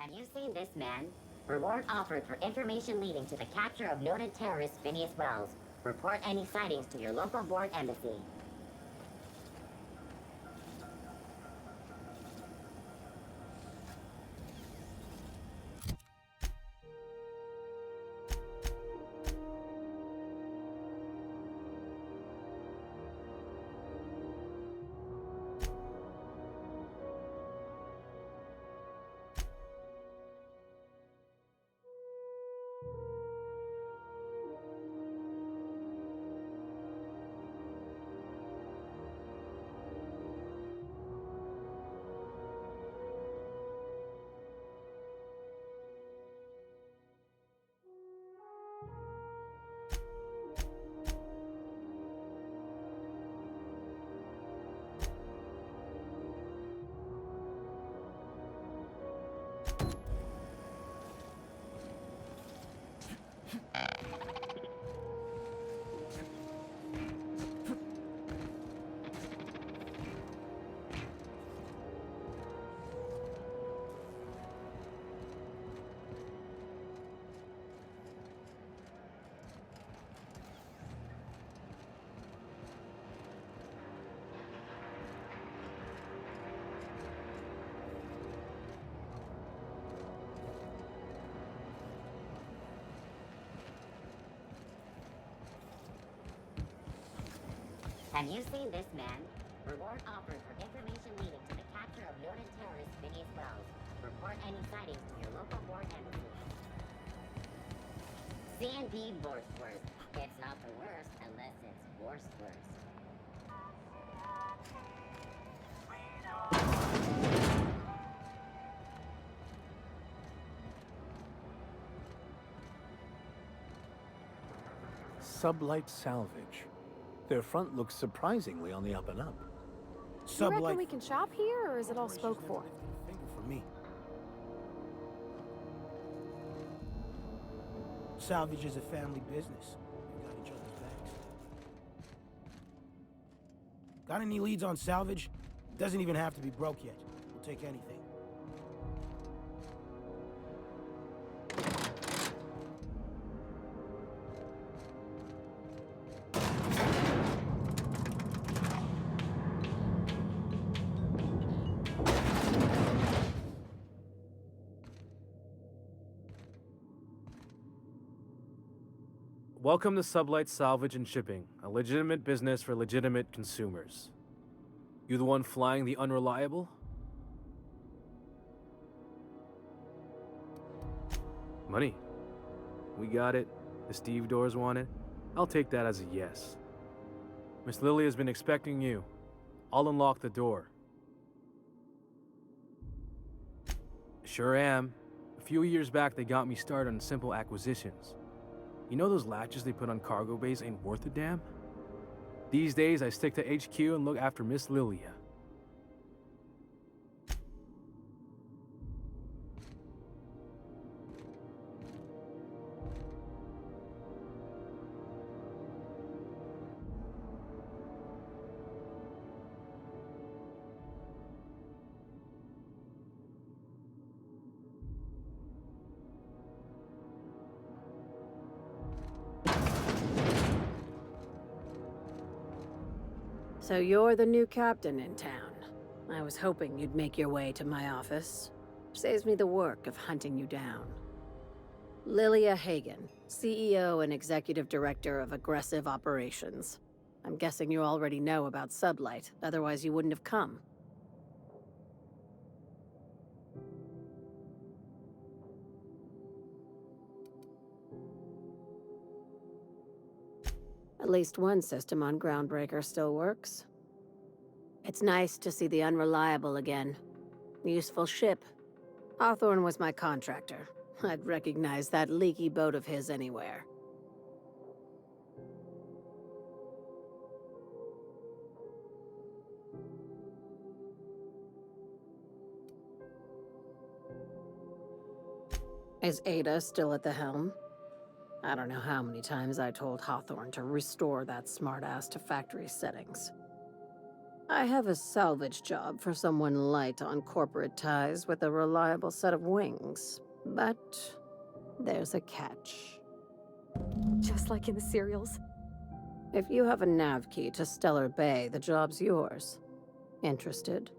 Have you seen this man? Reward offered for information leading to the capture of noted terrorist Phineas Wells. Report any sightings to your local Bourne embassy. Have you seen this man? Reward offered for information leading to the capture of noted terrorist Phineas Wells. Report any sightings to your local Bourne embassy. C&D Borsworth. It's not the worst unless it's Borsworth. Sublight Salvage. Their front looks surprisingly on the up and up. You reckon we can shop here, or is it all spoke for? Finger for me. Salvage is a family business. We got each other's backs. Got any leads on salvage? Doesn't even have to be broke yet. We'll take anything. Welcome to Sublight Salvage and Shipping, a legitimate business for legitimate consumers. You the one flying the Unreliable? Money. We got it. The Steve Doors want it. I'll take that as a yes. Miss Lily has been expecting you. I'll unlock the door. Sure am. A few years back, they got me started on simple acquisitions. You know those latches they put on cargo bays ain't worth a damn? These days, I stick to HQ and look after Miss Lilia. So you're the new captain in town. I was hoping you'd make your way to my office. Saves me the work of hunting you down. Lilia Hagen, CEO and Executive Director of Aggressive Operations. I'm guessing you already know about Sublight, otherwise you wouldn't have come. At least one system on Groundbreaker still works. It's nice to see the Unreliable again. Useful ship. Hawthorne was my contractor. I'd recognize that leaky boat of his anywhere. Is Ada still at the helm? I don't know how many times I told Hawthorne to restore that smartass to factory settings. I have a salvage job for someone light on corporate ties with a reliable set of wings. But there's a catch. Just like in the serials. If you have a nav key to Stellar Bay, the job's yours. Interested?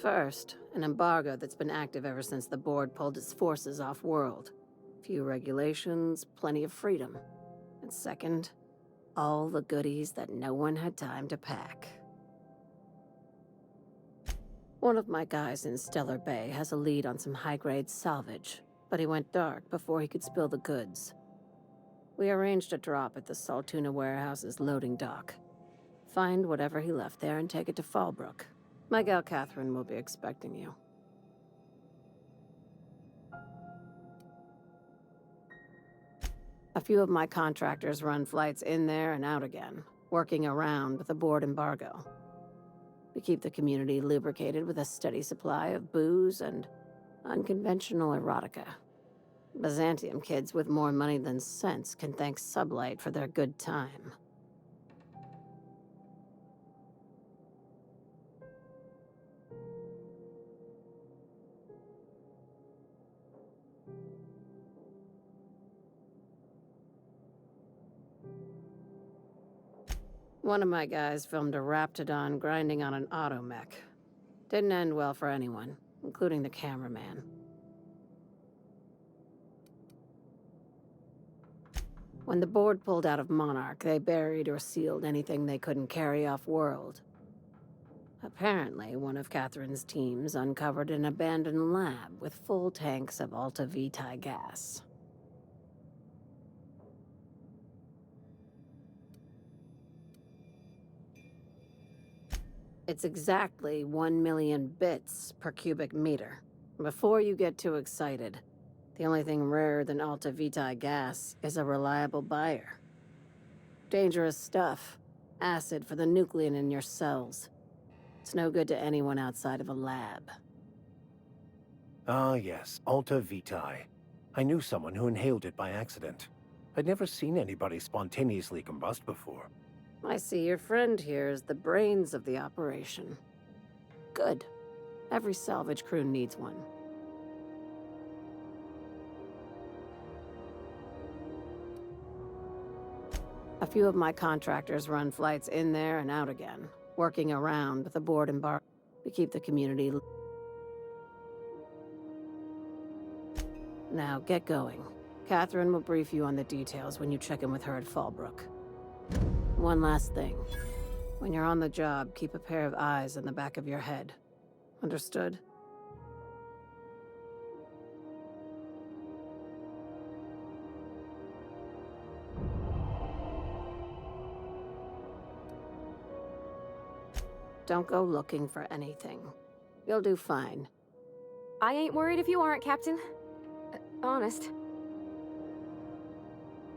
First, an embargo that's been active ever since the board pulled its forces off-world. Few regulations, plenty of freedom. And second, all the goodies that no one had time to pack. One of my guys in Stellar Bay has a lead on some high-grade salvage, but he went dark before he could spill the goods. We arranged a drop at the Saltuna warehouse's loading dock. Find whatever he left there and take it to Fallbrook. My gal Catherine will be expecting you. A few of my contractors run flights in there and out again, working around with the board embargo. We keep the community lubricated with a steady supply of booze and unconventional erotica. Byzantium kids with more money than sense can thank Sublight for their good time. One of my guys filmed a Raptidon grinding on an automech. Didn't end well for anyone, including the cameraman. When the board pulled out of Monarch, they buried or sealed anything they couldn't carry off-world. Apparently, one of Catherine's teams uncovered an abandoned lab with full tanks of Alta Vitae gas. It's exactly 1 million bits per cubic meter. Before you get too excited, the only thing rarer than Alta Vitae gas is a reliable buyer. Dangerous stuff. Acid for the nucleon in your cells. It's no good to anyone outside of a lab. Ah, yes, Alta Vitae. I knew someone who inhaled it by accident. I'd never seen anybody spontaneously combust before. I see your friend here is the brains of the operation. Good. Every salvage crew needs one. A few of my contractors run flights in there and out again, working around with the board embargo to keep the community. Now get going. Catherine will brief you on the details when you check in with her at Fallbrook. One last thing. When you're on the job, keep a pair of eyes in the back of your head. Understood? Don't go looking for anything. You'll do fine. I ain't worried if you aren't, Captain. Honest.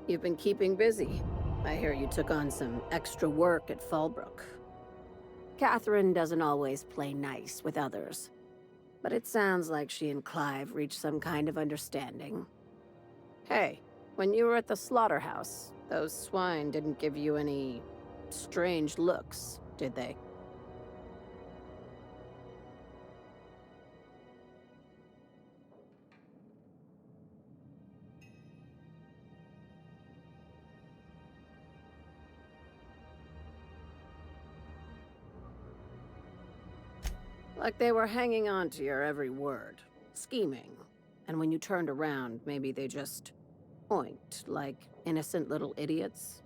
You've been keeping busy. I hear you took on some extra work at Fallbrook. Catherine doesn't always play nice with others, but it sounds like she and Clive reached some kind of understanding. Hey, when you were at the slaughterhouse, those swine didn't give you any strange looks, did they? Like they were hanging on to your every word, scheming. And when you turned around, maybe they just oinked like innocent little idiots.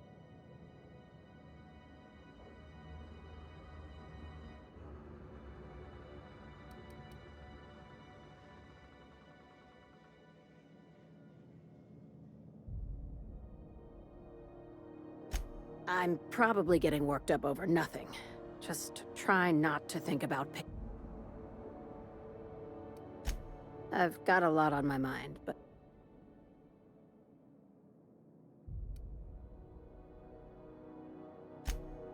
I'm probably getting worked up over nothing. Just try not to think about I've got a lot on my mind, but...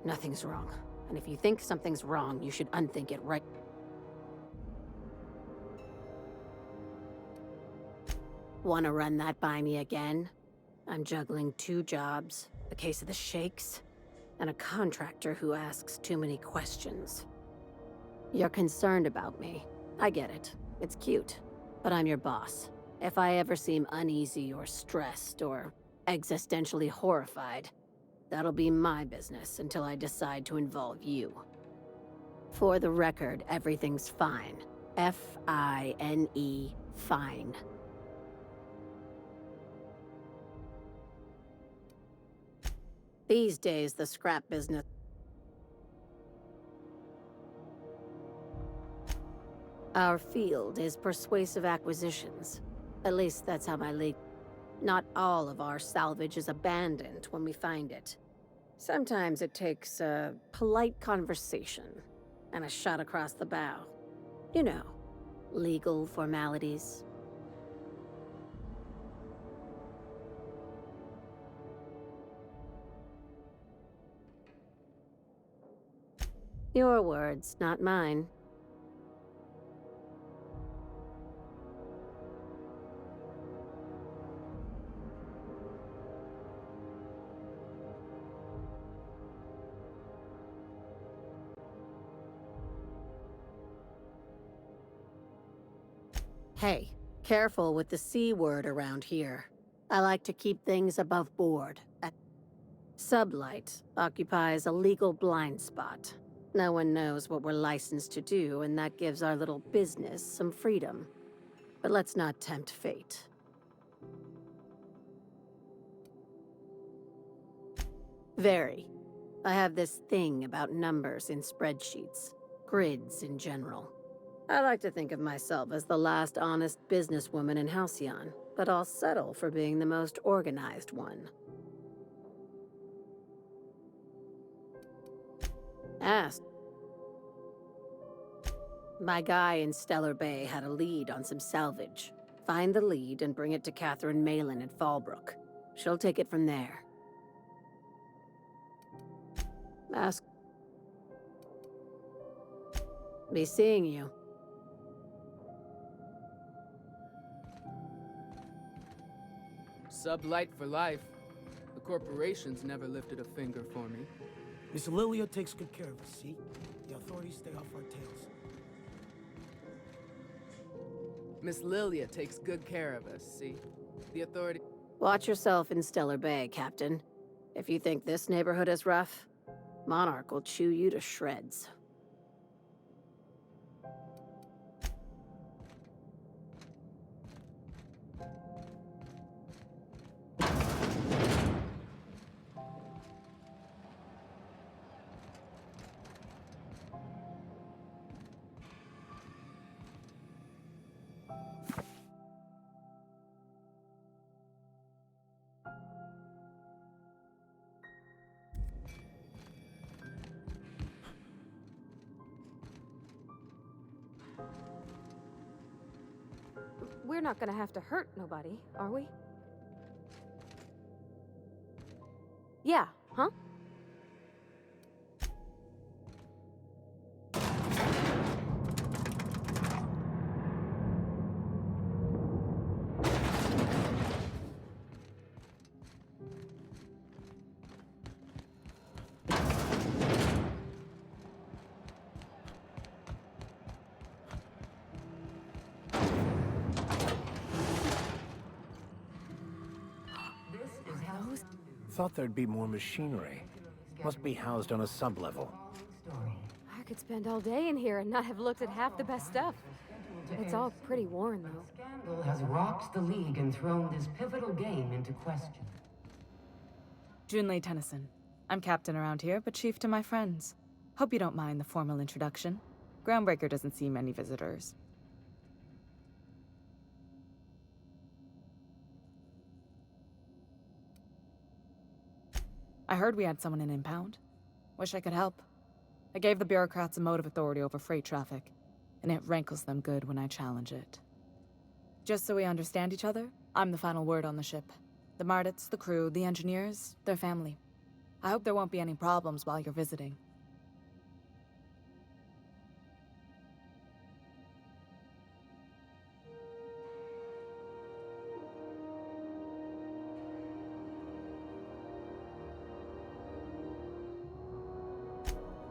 Nothing's wrong. And if you think something's wrong, you should unthink it right... Want to run that by me again? I'm juggling 2 jobs, a case of the shakes, and a contractor who asks too many questions. You're concerned about me. I get it. It's cute. But I'm your boss. If I ever seem uneasy or stressed or existentially horrified, that'll be my business until I decide to involve you. For the record, everything's fine. F-I-N-E, fine. These days, the scrap business... Our field is persuasive acquisitions. At least that's how my league... Not all of our salvage is abandoned when we find it. Sometimes it takes a polite conversation and a shot across the bow. You know, legal formalities. Your words, not mine. Hey, careful with the C word around here. I like to keep things above board. Sublight occupies a legal blind spot. No one knows what we're licensed to do, and that gives our little business some freedom. But let's not tempt fate. Very. I have this thing about numbers in spreadsheets, grids in general. I like to think of myself as the last honest businesswoman in Halcyon, but I'll settle for being the most organized one. Ask. My guy in Stellar Bay had a lead on some salvage. Find the lead and bring it to Catherine Malin at Fallbrook. She'll take it from there. Ask. Be seeing you. Sublight for life. The corporations never lifted a finger for me. Miss Lilia takes good care of us, see? The authorities stay off our tails. Miss Lilia takes good care of us, see? The authority... Watch yourself in Stellar Bay, Captain. If you think this neighborhood is rough, Monarch will chew you to shreds. We're not gonna have to hurt nobody, are we? Yeah, huh? Thought there'd be more machinery. Must be housed on a sublevel. I could spend all day in here and not have looked at half the best stuff. It's all pretty worn, though. Scandal has rocked the League and thrown this pivotal game into question. Junlei Tennyson. I'm captain around here, but chief to my friends. Hope you don't mind the formal introduction. Groundbreaker doesn't see many visitors. I heard we had someone in impound. Wish I could help. I gave the bureaucrats a motive authority over freight traffic, and it rankles them good when I challenge it. Just so we understand each other, I'm the final word on the ship. The Mardits, the crew, the engineers, their family. I hope there won't be any problems while you're visiting.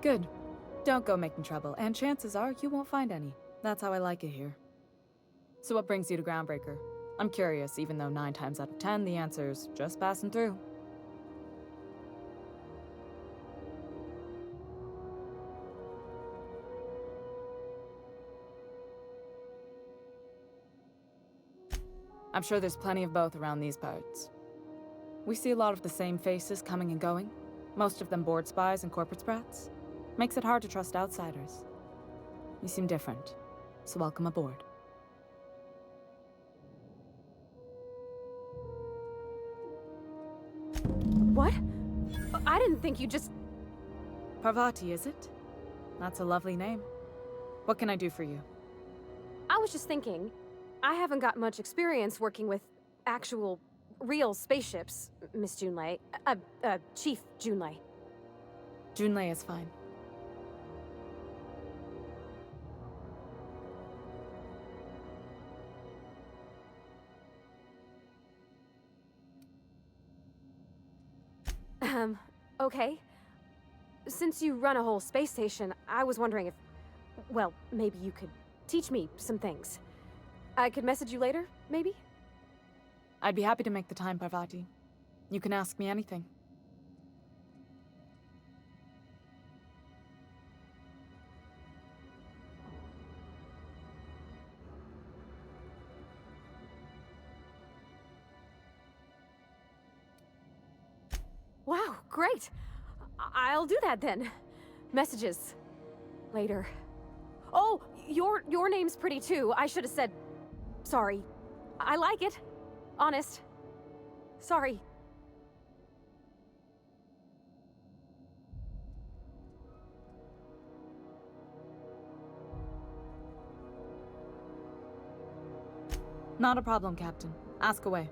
Good. Don't go making trouble, and chances are you won't find any. That's how I like it here. So what brings you to Groundbreaker? I'm curious, even though 9 times out of 10 the answer's just passing through. I'm sure there's plenty of both around these parts. We see a lot of the same faces coming and going, most of them board spies and corporate sprats. Makes it hard to trust outsiders. You seem different, so welcome aboard. What? I didn't think you just... Parvati, is it? That's a lovely name. What can I do for you? I was just thinking, I haven't got much experience working with actual, real spaceships, Miss Junlei. Chief Junlei. Junlei is fine. Okay. Since you run a whole space station, I was wondering if... Well, maybe you could teach me some things. I could message you later, maybe? I'd be happy to make the time, Parvati. You can ask me anything. Wow, great! I'll do that then. Messages. Later. Oh, your name's pretty too. I should have said... Sorry. I like it. Honest. Sorry. Not a problem, Captain. Ask away.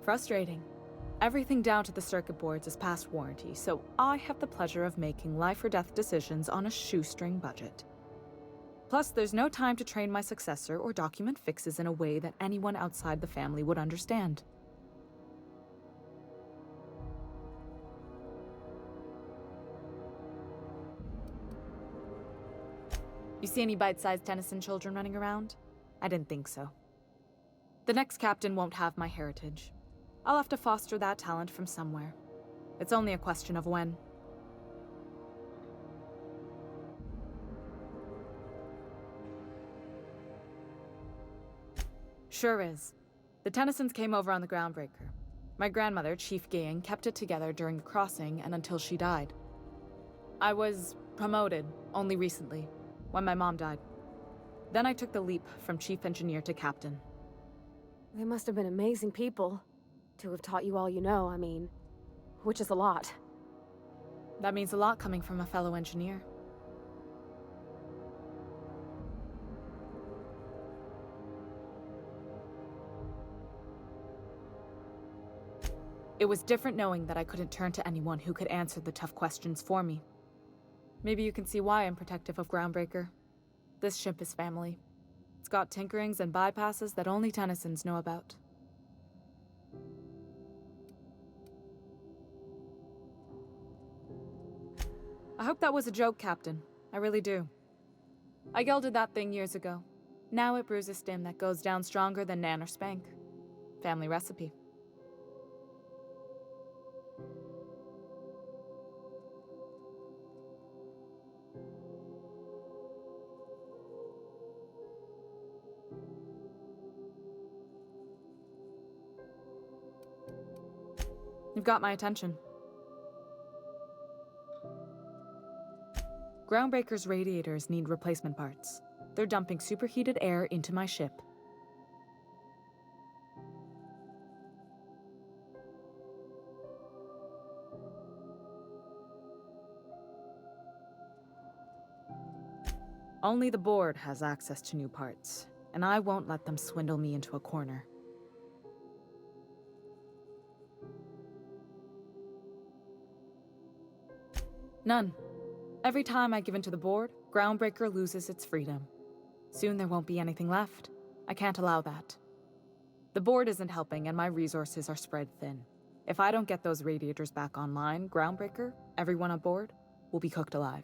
Frustrating. Everything down to the circuit boards is past warranty, so I have the pleasure of making life or death decisions on a shoestring budget. Plus, there's no time to train my successor or document fixes in a way that anyone outside the family would understand. You see any bite-sized Tennyson children running around? I didn't think so. The next captain won't have my heritage. I'll have to foster that talent from somewhere. It's only a question of when. Sure is. The Tennysons came over on the Groundbreaker. My grandmother, Chief Gayan, kept it together during the crossing and until she died. I was promoted only recently, when my mom died. Then I took the leap from chief engineer to captain. They must have been amazing people. To have taught you all you know, I mean. Which is a lot. That means a lot coming from a fellow engineer. It was different knowing that I couldn't turn to anyone who could answer the tough questions for me. Maybe you can see why I'm protective of Groundbreaker. This ship is family. It's got tinkerings and bypasses that only Tennysons know about. I hope that was a joke, Captain. I really do. I gelded that thing years ago. Now it brews a stem that goes down stronger than Nan or Spank. Family recipe. You've got my attention. Groundbreaker's radiators need replacement parts. They're dumping superheated air into my ship. Only the board has access to new parts, and I won't let them swindle me into a corner. None. Every time I give in to the board, Groundbreaker loses its freedom. Soon there won't be anything left. I can't allow that. The board isn't helping, and my resources are spread thin. If I don't get those radiators back online, Groundbreaker, everyone aboard, will be cooked alive.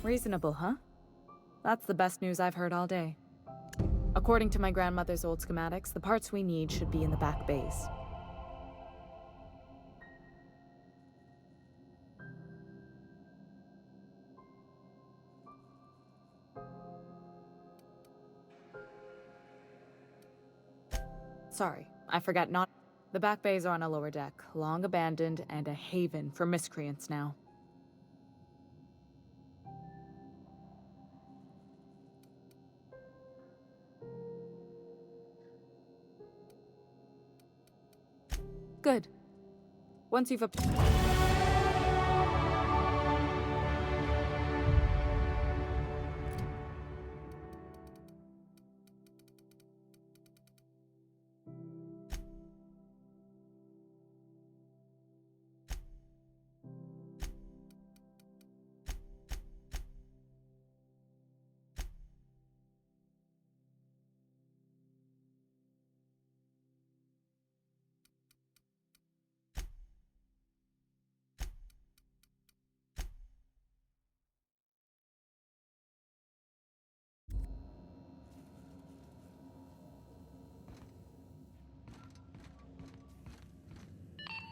Reasonable, huh? That's the best news I've heard all day. According to my grandmother's old schematics, the parts we need should be in the back bays. Sorry, I forgot not. The back bays are on a lower deck, long abandoned and a haven for miscreants now. Good. Once you've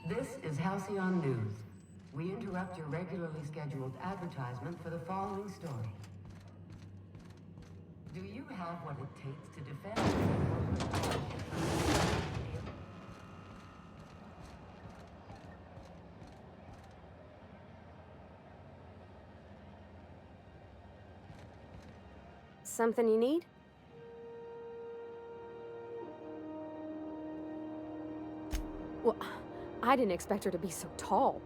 This is Halcyon News. We interrupt your regularly scheduled advertisement for the following story. Do you have what it takes to defend your corporate ownership? Something you need? Well, I didn't expect her to be so tall.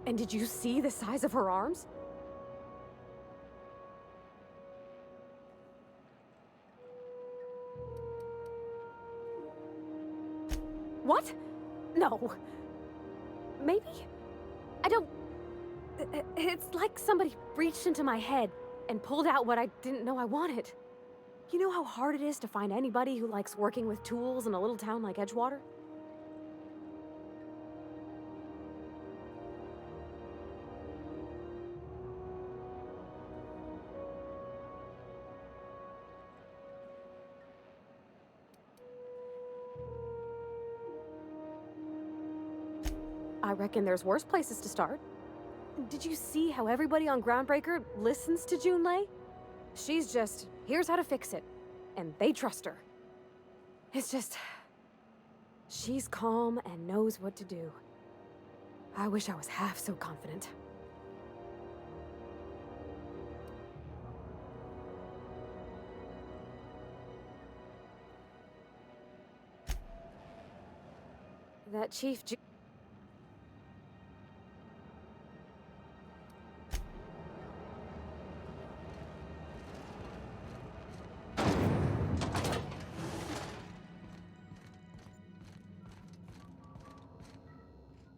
And did you see the size of her arms? What? No. Maybe? I don't... It's like somebody reached into my head and pulled out what I didn't know I wanted. You know how hard it is to find anybody who likes working with tools in a little town like Edgewater? I reckon there's worse places to start. Did you see how everybody on Groundbreaker listens to Junlei? She's just, here's how to fix it. And they trust her. It's just... she's calm and knows what to do. I wish I was half so confident. That Chief Ju-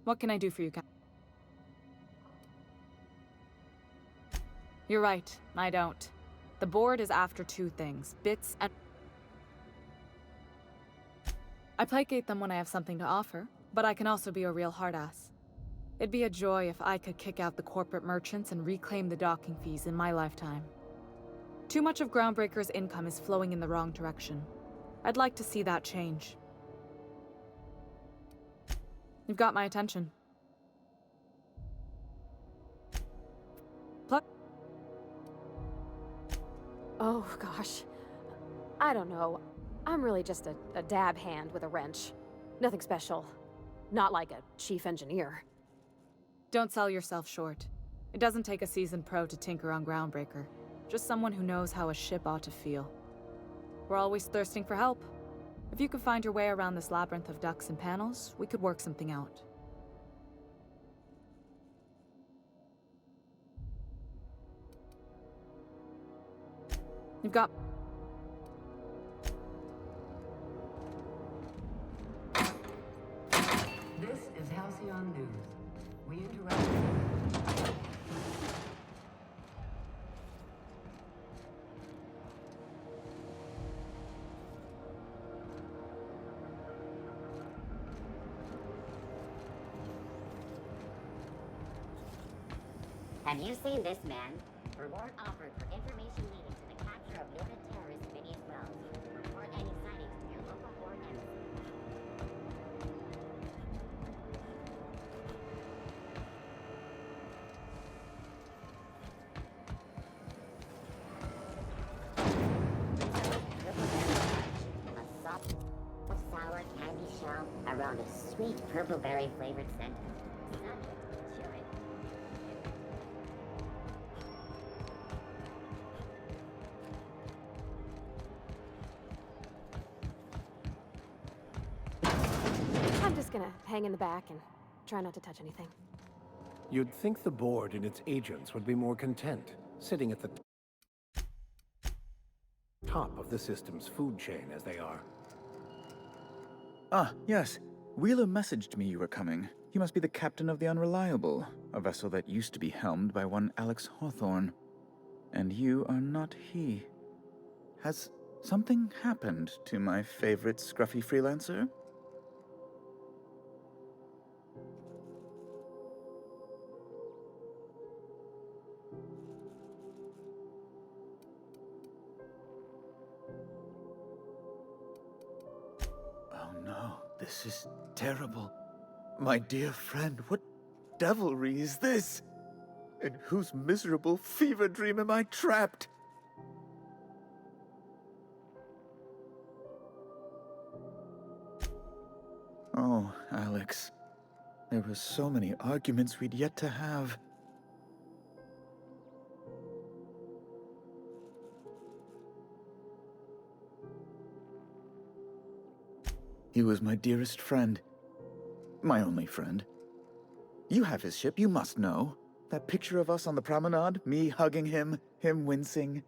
What can I do for you, Cap? You're right, I don't. The board is after two things, bits and... I placate them when I have something to offer, but I can also be a real hard-ass. It'd be a joy if I could kick out the corporate merchants and reclaim the docking fees in my lifetime. Too much of Groundbreaker's income is flowing in the wrong direction. I'd like to see that change. You've got my attention. Oh, gosh. I don't know. I'm really just a dab hand with a wrench. Nothing special. Not like a chief engineer. Don't sell yourself short. It doesn't take a seasoned pro to tinker on Groundbreaker. Just someone who knows how a ship ought to feel. We're always thirsting for help. If you could find your way around this labyrinth of ducts and panels, we could work something out. You've got... This is Halcyon News. We interrupt. Have you seen this man? Reward offered for information leading to the capture of noted terrorist Phineas Wells. Report any sightings to your local board embassy. A soft, sour candy shell around a sweet purple berry flavored scent. Chew it. I'm just gonna hang in the back and try not to touch anything. You'd think the board and its agents would be more content, sitting at the top of the system's food chain as they are. Ah, yes. Wheeler messaged me you were coming. You must be the captain of the Unreliable, a vessel that used to be helmed by one Alex Hawthorne. And you are not he. Has something happened to my favorite scruffy freelancer? Oh no, this is terrible. My dear friend, what devilry is this? In whose miserable fever dream am I trapped? Oh, Alex. There were so many arguments we'd yet to have. He was my dearest friend. My only friend. You have his ship, you must know. That picture of us on the promenade, me hugging him, him wincing.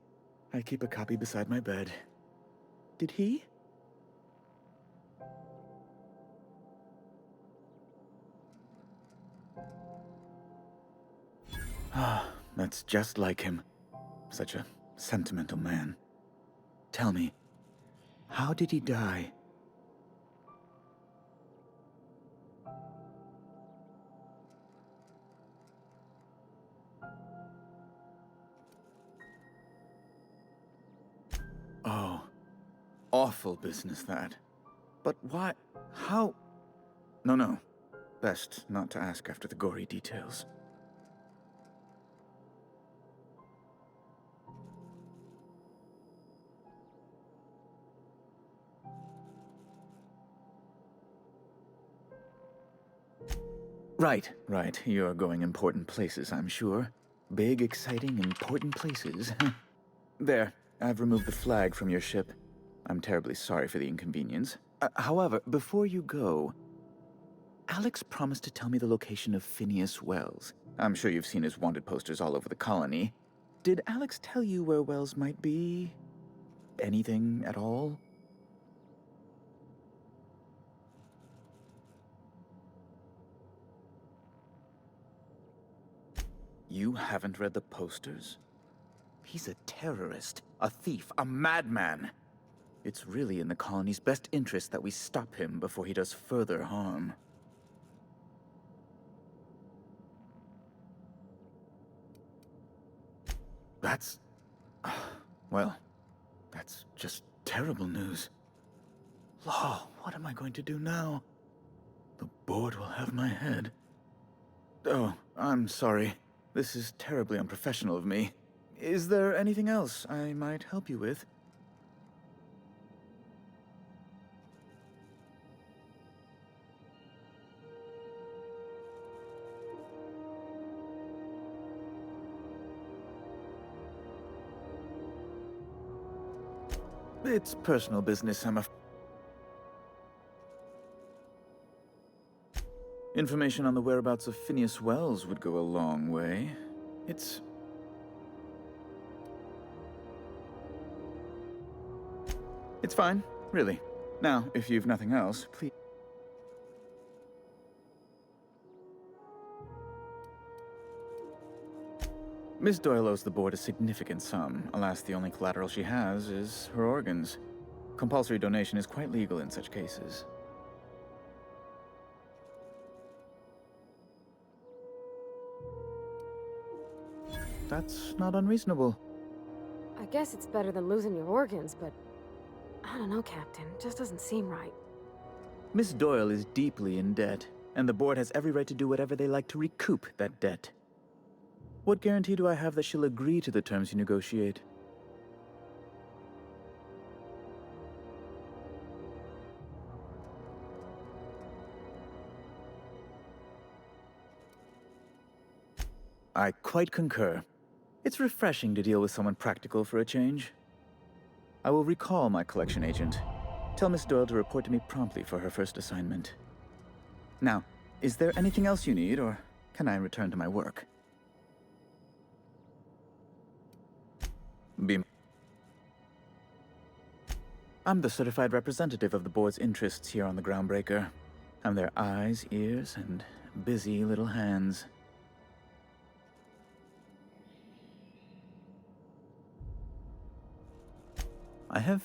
I keep a copy beside my bed. Did he? Ah, that's just like him. Such a sentimental man. Tell me, how did he die? Oh, awful business that. But why? How? No. Best not to ask after the gory details. Right. You're going important places, I'm sure. Big, exciting, important places. There, I've removed the flag from your ship. I'm terribly sorry for the inconvenience. However, before you go, Alex promised to tell me the location of Phineas Wells. I'm sure you've seen his wanted posters all over the colony. Did Alex tell you where Wells might be? Anything at all? You haven't read the posters? He's a terrorist, a thief, a madman. It's really in the colony's best interest that we stop him before he does further harm. That's... well, that's just terrible news. Law, what am I going to do now? The board will have my head. Oh, I'm sorry. This is terribly unprofessional of me. Is there anything else I might help you with? It's personal business, Information on the whereabouts of Phineas Wells would go a long way. It's fine, really. Now, if you've nothing else, please... Miss Doyle owes the board a significant sum. Alas, the only collateral she has is her organs. Compulsory donation is quite legal in such cases. That's not unreasonable. I guess it's better than losing your organs, but I don't know, Captain. It just doesn't seem right. Miss Doyle is deeply in debt, and the board has every right to do whatever they like to recoup that debt. What guarantee do I have that she'll agree to the terms you negotiate? I quite concur. It's refreshing to deal with someone practical for a change. I will recall my collection agent. Tell Miss Doyle to report to me promptly for her first assignment. Now, is there anything else you need, or can I return to my work? I'm the certified representative of the board's interests here on the Groundbreaker. I'm their eyes, ears, and busy little hands. I have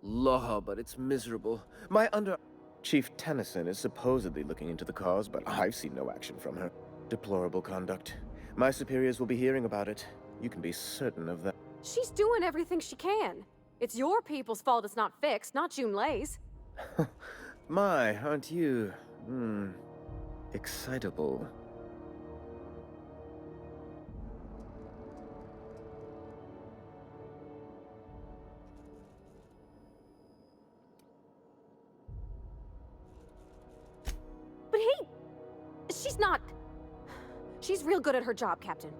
Law, but it's miserable. Chief Tennyson is supposedly looking into the cause, but I've seen no action from her. Deplorable conduct. My superiors will be hearing about it. You can be certain of that. She's doing everything she can. It's your people's fault it's not fixed, not Junlei's. My, aren't you... excitable. But hey, she's not... She's real good at her job, Captain.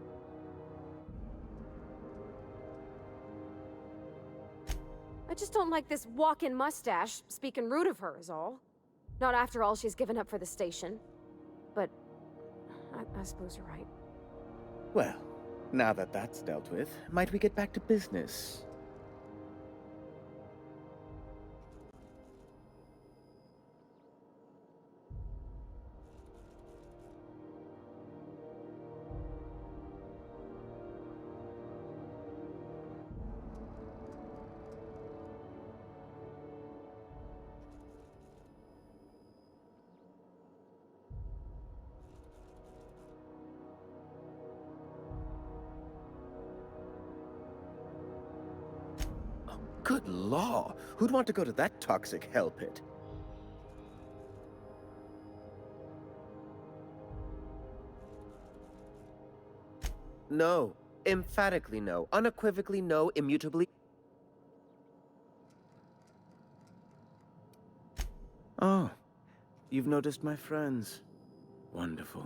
I just don't like this walk-in mustache speaking rude of her is all. Not after all she's given up for the station. But I suppose you're right. Well, now that that's dealt with, might we get back to business? Good law! Who'd want to go to that toxic hell pit? No. Emphatically no. Unequivocally no. Immutably... Oh. You've noticed my friends. Wonderful.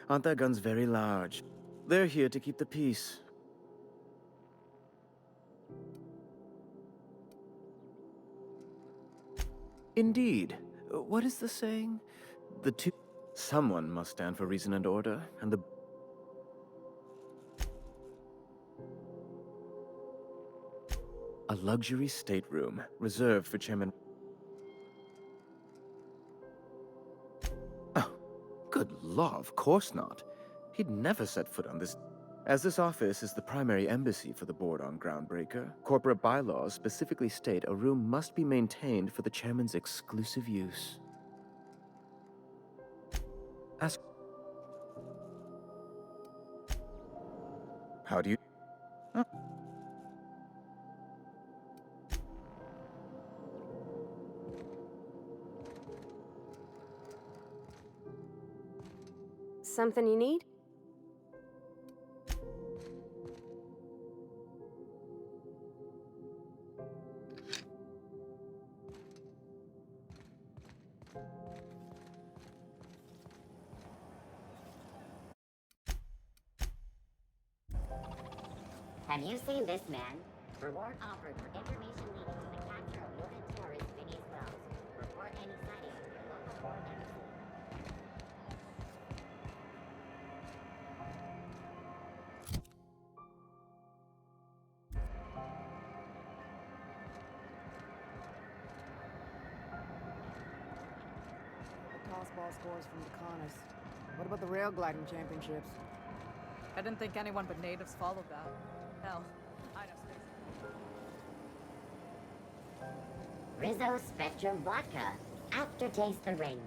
Aren't their guns very large? They're here to keep the peace. Indeed. What is the saying? The two... Someone must stand for reason and order, and the... A luxury stateroom, reserved for Chairman... Oh, good law, of course not. He'd never set foot on this... As this office is the primary embassy for the board on Groundbreaker, corporate bylaws specifically state a room must be maintained for the chairman's exclusive use. Ask... How do you... Oh. Something you need? Have you seen this man? Reward offered for information leading to the capture of noted terrorist Phineas Wells. Report any sightings to your local board embassy. crossbar scores from the Connors. What about the rail gliding championships? I didn't think anyone but natives followed that. Hell, I know space. Rizzo Spectrum Vodka. Aftertaste the rainbow.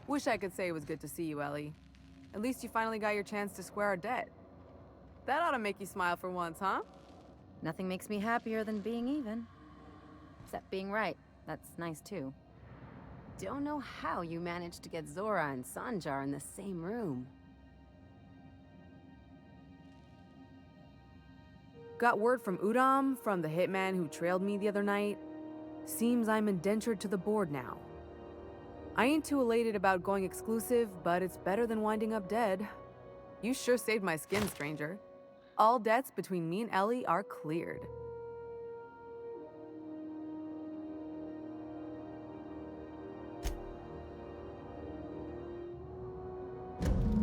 Wish I could say it was good to see you, Ellie. At least you finally got your chance to square our debt. That ought to make you smile for once, huh? Nothing makes me happier than being even. Except being right. That's nice, too. Don't know how you managed to get Zora and Sanjar in the same room. Got word from Udam, from the hitman who trailed me the other night. Seems I'm indentured to the board now. I ain't too elated about going exclusive, but it's better than winding up dead. You sure saved my skin, stranger. All debts between me and Ellie are cleared.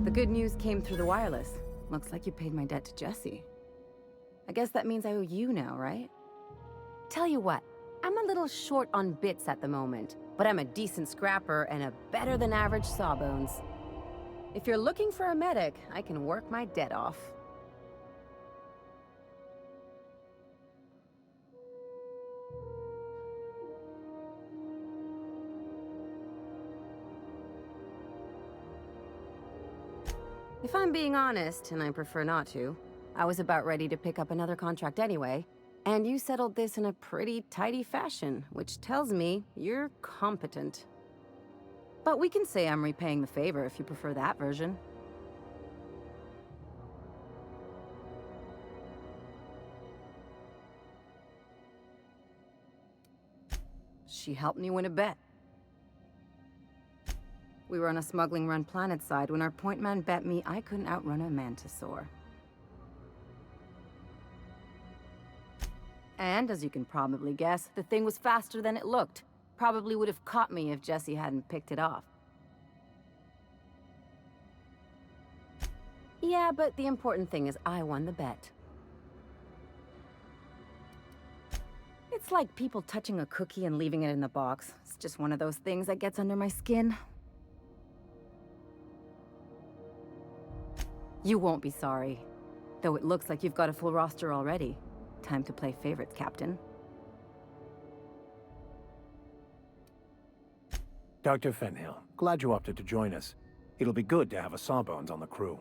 The good news came through the wireless. Looks like you paid my debt to Jesse. I guess that means I owe you now, right? Tell you what, I'm a little short on bits at the moment, but I'm a decent scrapper and a better-than-average sawbones. If you're looking for a medic, I can work my debt off. If I'm being honest, and I prefer not to, I was about ready to pick up another contract anyway, and you settled this in a pretty tidy fashion, which tells me you're competent. But we can say I'm repaying the favor if you prefer that version. She helped me win a bet. We were on a smuggling run planetside when our point man bet me I couldn't outrun a mantisaur. And, as you can probably guess, the thing was faster than it looked. Probably would have caught me if Jesse hadn't picked it off. Yeah, but the important thing is I won the bet. It's like people touching a cookie and leaving it in the box. It's just one of those things that gets under my skin. You won't be sorry. Though it looks like you've got a full roster already. Time to play favorites, Captain. Dr. Fenhill, glad you opted to join us. It'll be good to have a Sawbones on the crew.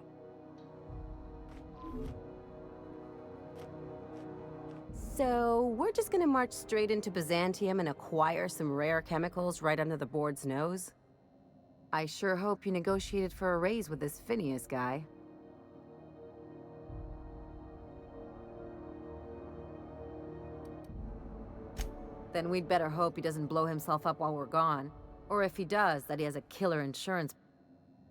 So, we're just gonna march straight into Byzantium and acquire some rare chemicals right under the board's nose? I sure hope you negotiated for a raise with this Phineas guy. Then we'd better hope he doesn't blow himself up while we're gone. Or if he does, that he has a killer insurance.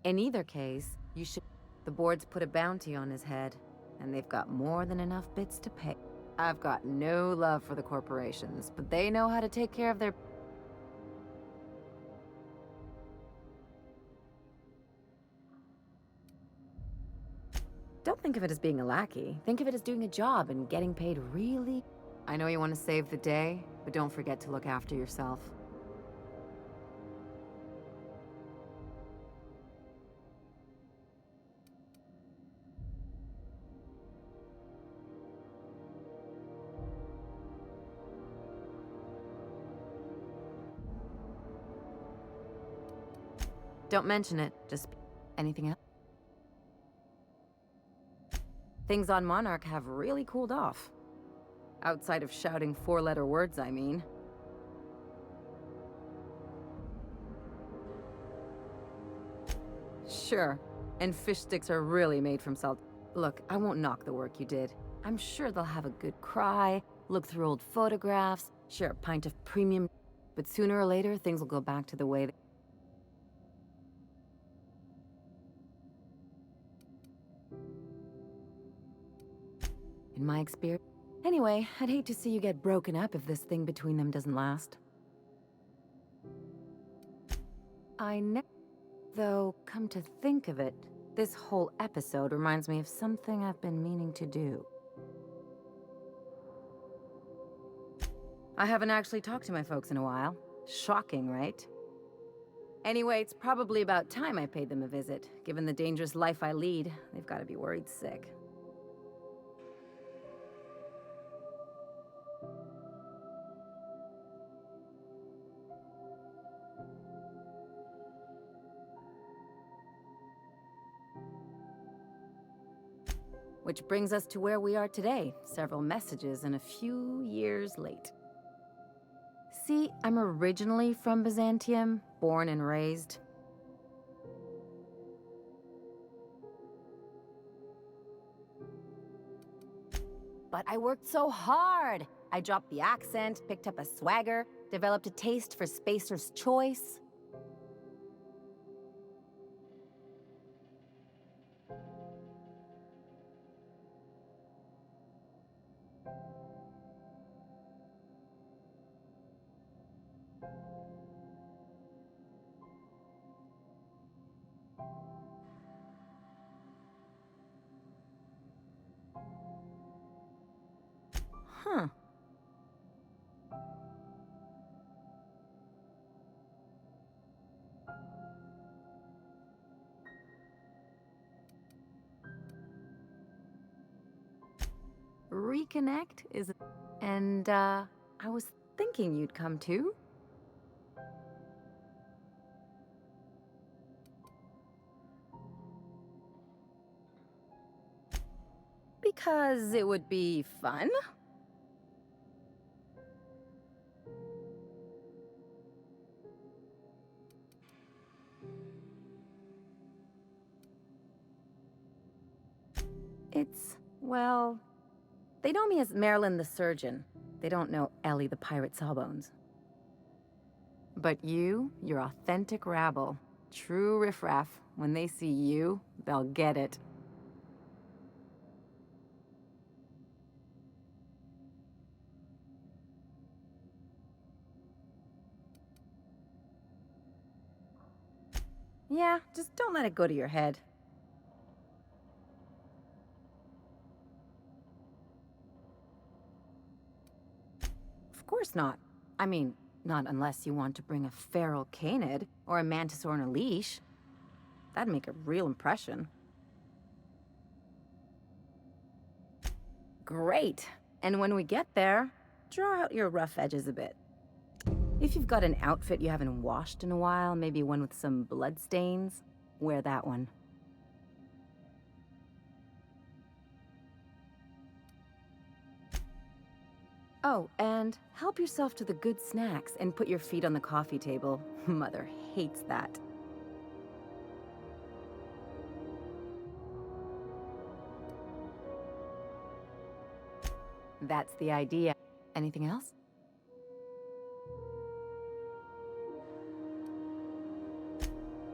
In either case, you should... The board's put a bounty on his head, and they've got more than enough bits to pay. I've got no love for the corporations, but they know how to take care of their... Don't think of it as being a lackey. Think of it as doing a job and getting paid really... I know you want to save the day, but don't forget to look after yourself. Don't mention it. Just anything else? Things on Monarch have really cooled off. Outside of shouting four-letter words, I mean. Sure. And fish sticks are really made from salt. Look, I won't knock the work you did. I'm sure they'll have a good cry, look through old photographs, share a pint of premium. But sooner or later, things will go back to the way they... In my experience. Anyway, I'd hate to see you get broken up if this thing between them doesn't last. Though, come to think of it, this whole episode reminds me of something I've been meaning to do. I haven't actually talked to my folks in a while. Shocking, right? Anyway, it's probably about time I paid them a visit. Given the dangerous life I lead, they've got to be worried sick. Which brings us to where we are today, several messages and a few years late. See, I'm originally from Byzantium, born and raised. But I worked so hard! I dropped the accent, picked up a swagger, developed a taste for Spacer's Choice. Huh. Reconnect is... And, I was thinking you'd come too. Because it would be fun? Well, they know me as Marilyn the Surgeon. They don't know Ellie the Pirate Sawbones. But you're authentic rabble. True riffraff. When they see you, they'll get it. Yeah, just don't let it go to your head. Of course not. I mean, not unless you want to bring a feral canid or a mantis on a leash. That'd make a real impression. Great. And when we get there, draw out your rough edges a bit. If you've got an outfit you haven't washed in a while, maybe one with some bloodstains, wear that one. Oh, and help yourself to the good snacks and put your feet on the coffee table. Mother hates that. That's the idea. Anything else?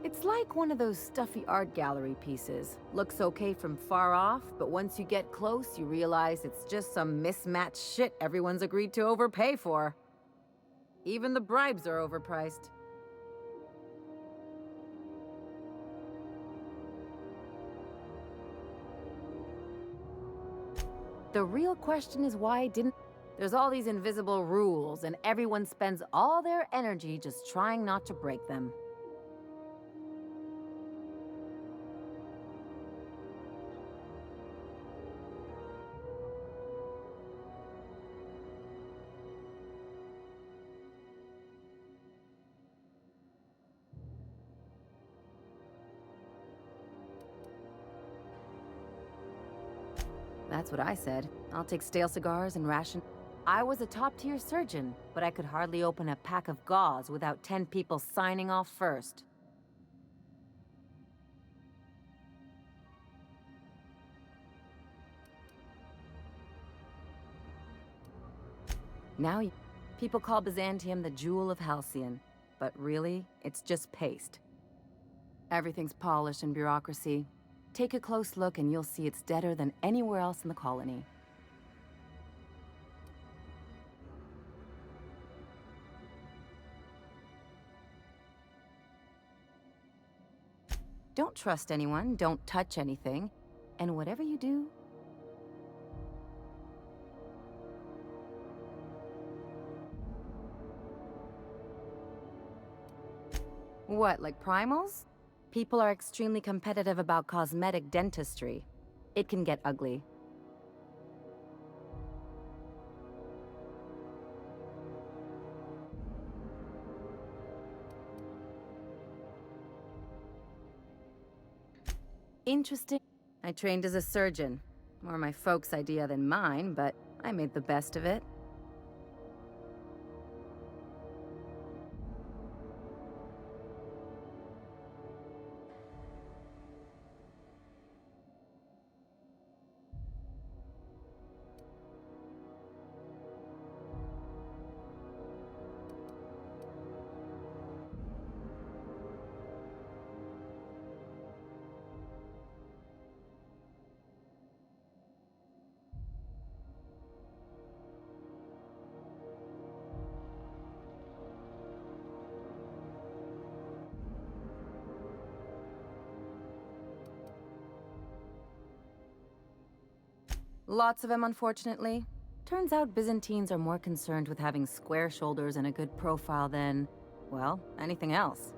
It's like one of those stuffy art gallery pieces. Looks okay from far off, but once you get close, you realize it's just some mismatched shit everyone's agreed to overpay for. Even the bribes are overpriced. The real question is why didn't... There's all these invisible rules, and everyone spends all their energy just trying not to break them. That's what I said. I'll take stale cigars and ration. I was a top-tier surgeon, but I could hardly open a pack of gauze without 10 people signing off first. Now, people call Byzantium the jewel of Halcyon, but really, it's just paste. Everything's polished and bureaucracy. Take a close look and you'll see it's deader than anywhere else in the colony. Don't trust anyone, don't touch anything, and whatever you do, what, like primals? People are extremely competitive about cosmetic dentistry. It can get ugly. Interesting. I trained as a surgeon. More my folks' idea than mine, but I made the best of it. Lots of them, unfortunately. Turns out Byzantines are more concerned with having square shoulders and a good profile than, well, anything else.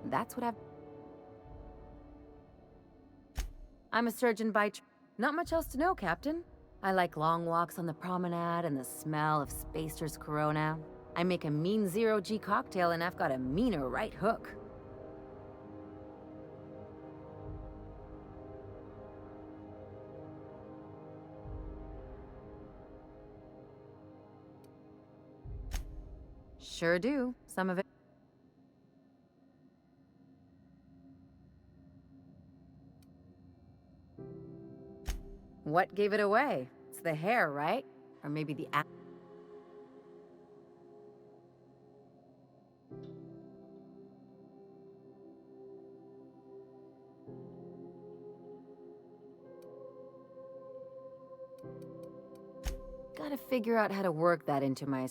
That's what I'm a surgeon by Not much else to know, Captain. I like long walks on the promenade and the smell of Spacer's Corona. I make a mean zero-G cocktail and I've got a meaner right hook. Sure do. Some of it. What gave it away? It's the hair, right? Or maybe the Gotta figure out how to work that into my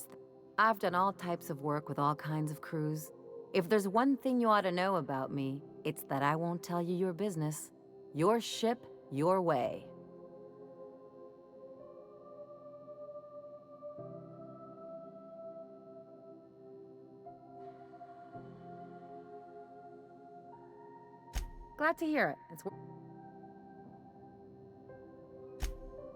I've done all types of work with all kinds of crews. If there's one thing you ought to know about me, it's that I won't tell you your business. Your ship, your way. Glad to hear it.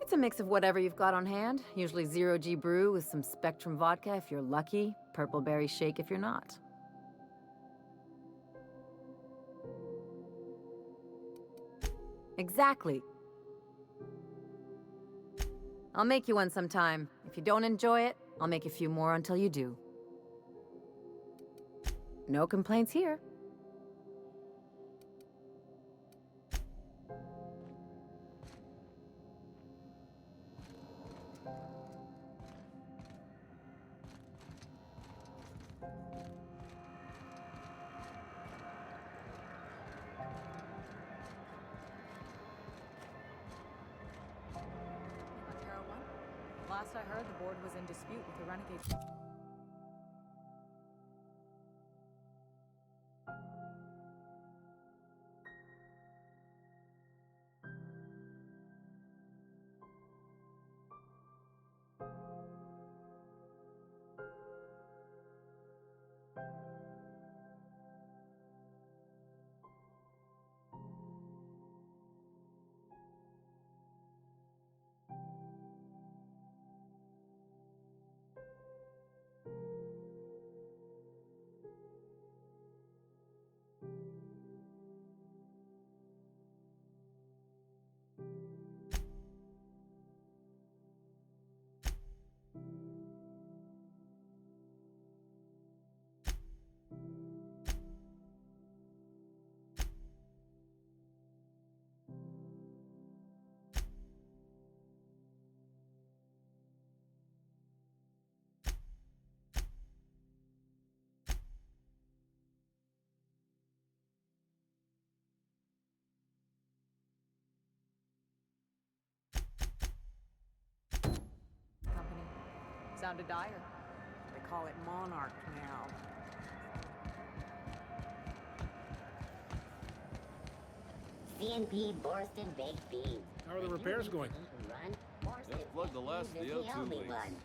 It's a mix of whatever you've got on hand. Usually zero-G brew with some Spectrum vodka if you're lucky, purple berry shake if you're not. Exactly. I'll make you one sometime. If you don't enjoy it, I'll make a few more until you do. No complaints here. Last I heard, the board was in dispute with the Renegade. sounded dire. They call it Monarch now. CNP Borston Baked Beans. How are the repairs going? Run, Borston Just plugged the last of the is the O2 only leaks. one.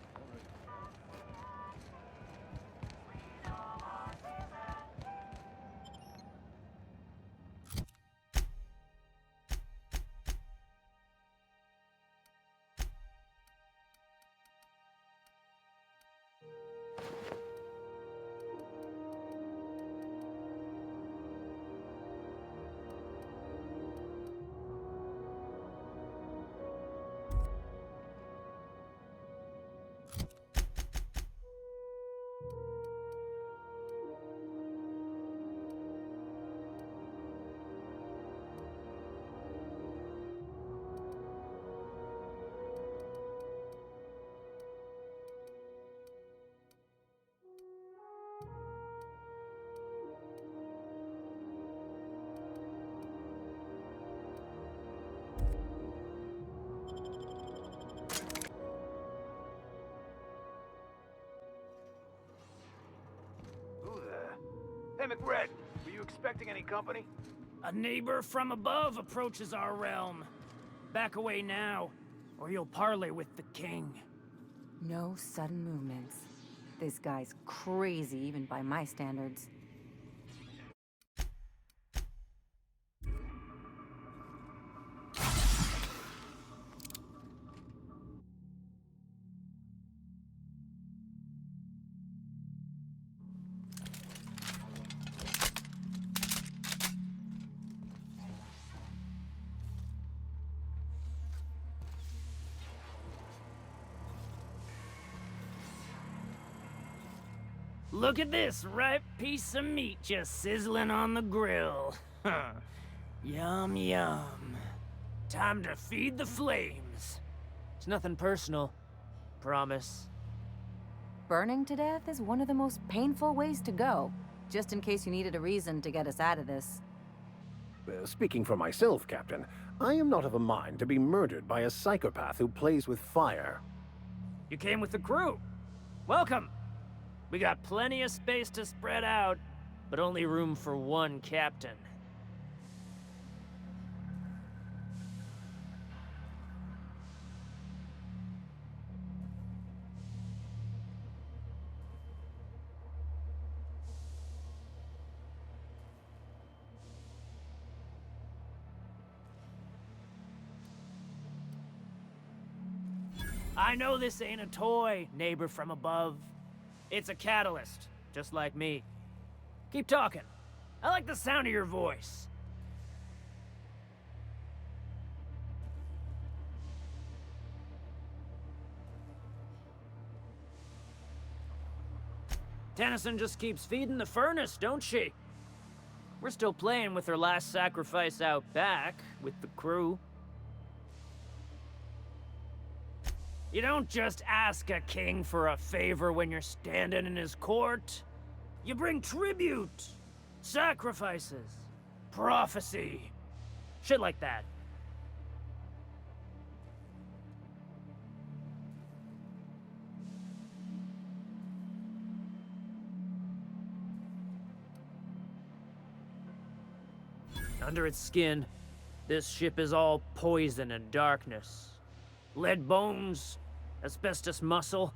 Who there? Hey, McRed, were you expecting any company? A neighbor from above approaches our realm. Back away now, or you'll parley with the king. No sudden movements. This guy's crazy, even by my standards. Look at this ripe piece of meat just sizzling on the grill. Yum, yum. Time to feed the flames. It's nothing personal. Promise. Burning to death is one of the most painful ways to go, just in case you needed a reason to get us out of this. Speaking for myself, Captain, I am not of a mind to be murdered by a psychopath who plays with fire. You came with the crew. Welcome. We got plenty of space to spread out, but only room for one captain. I know this ain't a toy, neighbor from above. It's a catalyst, just like me. Keep talking. I like the sound of your voice. Tennyson just keeps feeding the furnace, don't she? We're still playing with her last sacrifice out back, with the crew. You don't just ask a king for a favor when you're standing in his court. You bring tribute, sacrifices, prophecy, shit like that. Under its skin, this ship is all poison and darkness. Lead bones, asbestos muscle.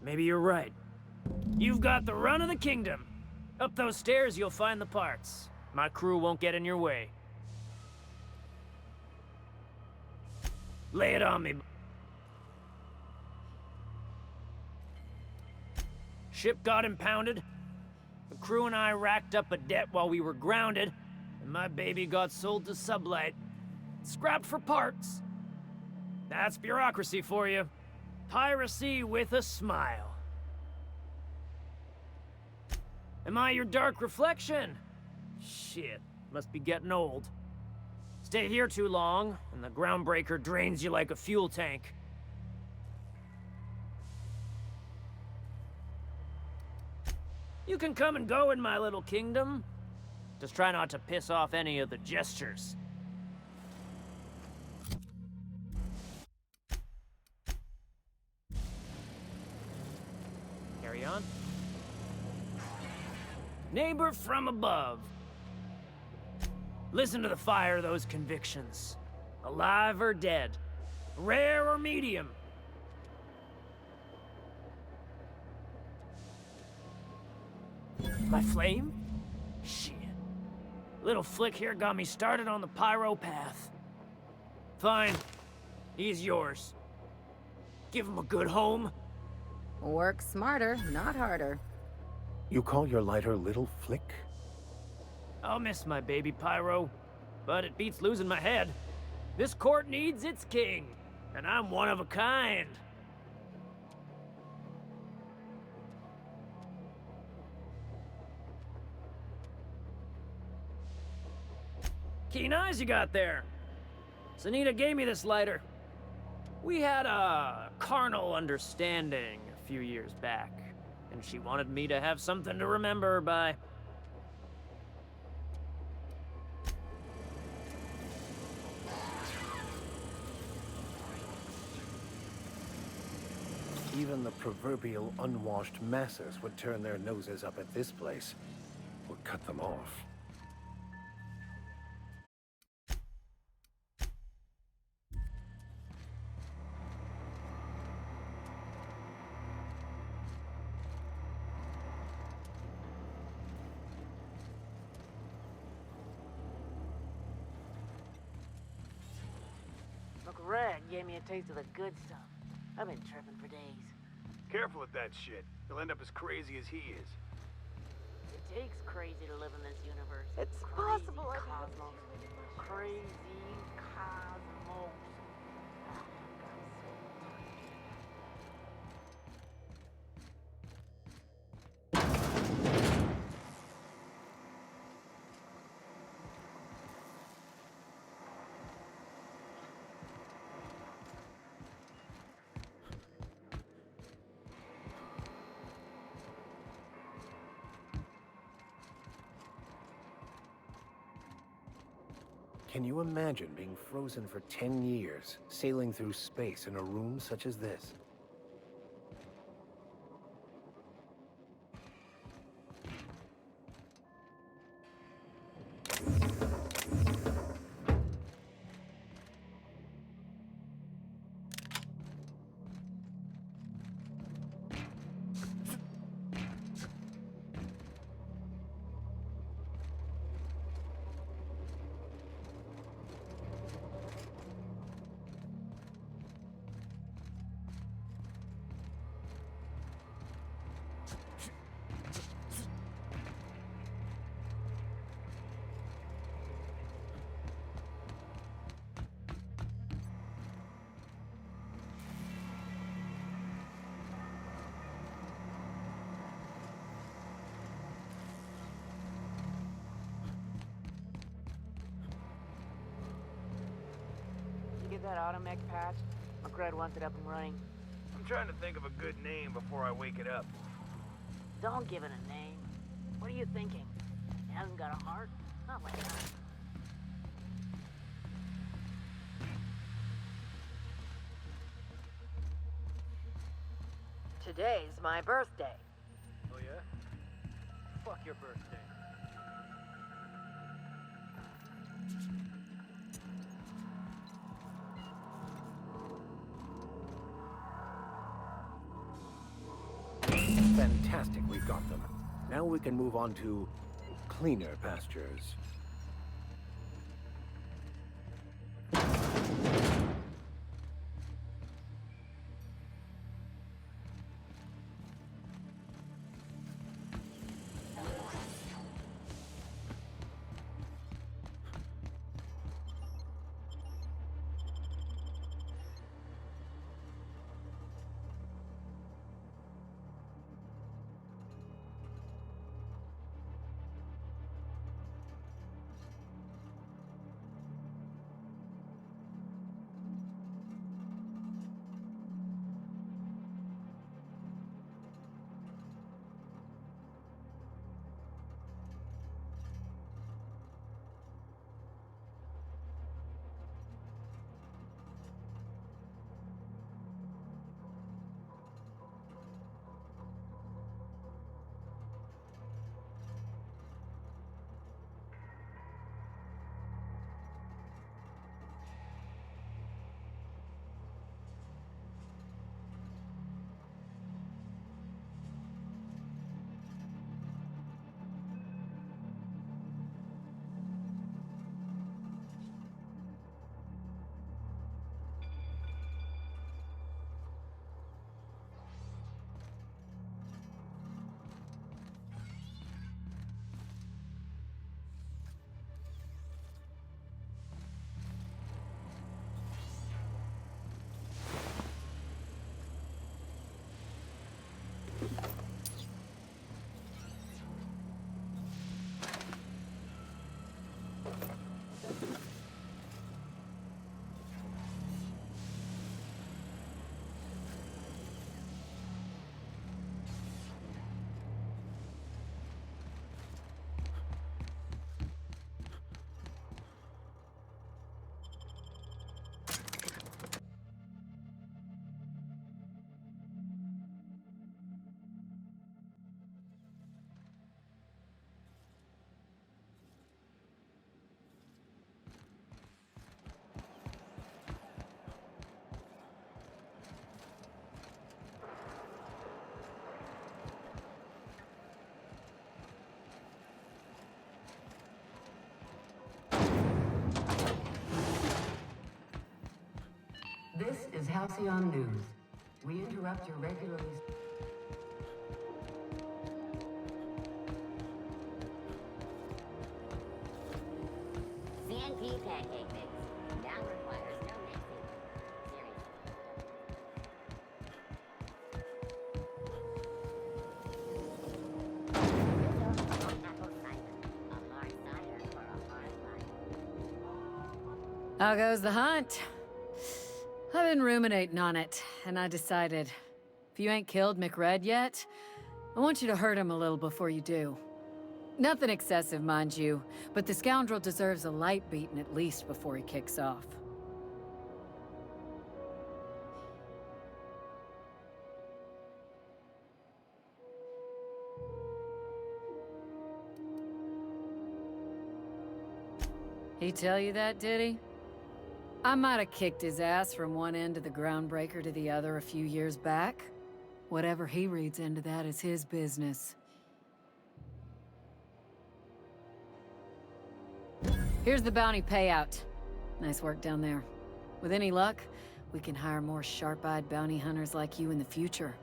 Maybe you're right. You've got the run of the kingdom. Up those stairs, you'll find the parts. My crew won't get in your way. Lay it on me. Ship got impounded. The crew and I racked up a debt while we were grounded, and my baby got sold to Sublight. Scrapped for parts. That's bureaucracy for you. Piracy with a smile. Am I your dark reflection? Shit, must be getting old. Stay here too long, and the groundbreaker drains you like a fuel tank. You can come and go in my little kingdom. Just try not to piss off any of the gestures. Leon. Neighbor from above. Listen to the fire of those convictions. Alive or dead. Rare or medium. My flame? Shit. Little flick here got me started on the pyro path. Fine. He's yours. Give him a good home. Work smarter, not harder. You call your lighter Little Flick? I'll miss my baby pyro, but it beats losing my head. This court needs its king, and I'm one of a kind. Keen eyes you got there. Sunita gave me this lighter. We had a carnal understanding a few years back, and she wanted me to have something to remember her by. Even the proverbial unwashed masses would turn their noses up at this place, or cut them off. Uncle Red gave me a taste of the good stuff. I've been tripping for days. Careful with that shit. You'll end up as crazy as he is. It takes crazy to live in this universe. It's Crazy possible. Cosmos. Crazy Cosmos. Can you imagine being frozen for 10 years, sailing through space in a room such as this? Get that automech patch? McRed wants it up and running. I'm trying to think of a good name before I wake it up. Don't give it a name. What are you thinking? It hasn't got a heart? Not like that. Today's my birthday. Oh yeah? Fuck your birthday. Fantastic, we've got them. Now we can move on to cleaner pastures. is Halcyon News. We interrupt your regularly... CNP pancake mix now requires no mixing. Seriously. Apple cider. A hard cider for a hard life. How goes the hunt? I've been ruminating on it, and I decided, if you ain't killed McRed yet, I want you to hurt him a little before you do. Nothing excessive, mind you, but the scoundrel deserves a light beating at least before he kicks off. He tell you that, did he? I might have kicked his ass from one end of the Groundbreaker to the other a few years back. Whatever he reads into that is his business. Here's the bounty payout. Nice work down there. With any luck, we can hire more sharp-eyed bounty hunters like you in the future.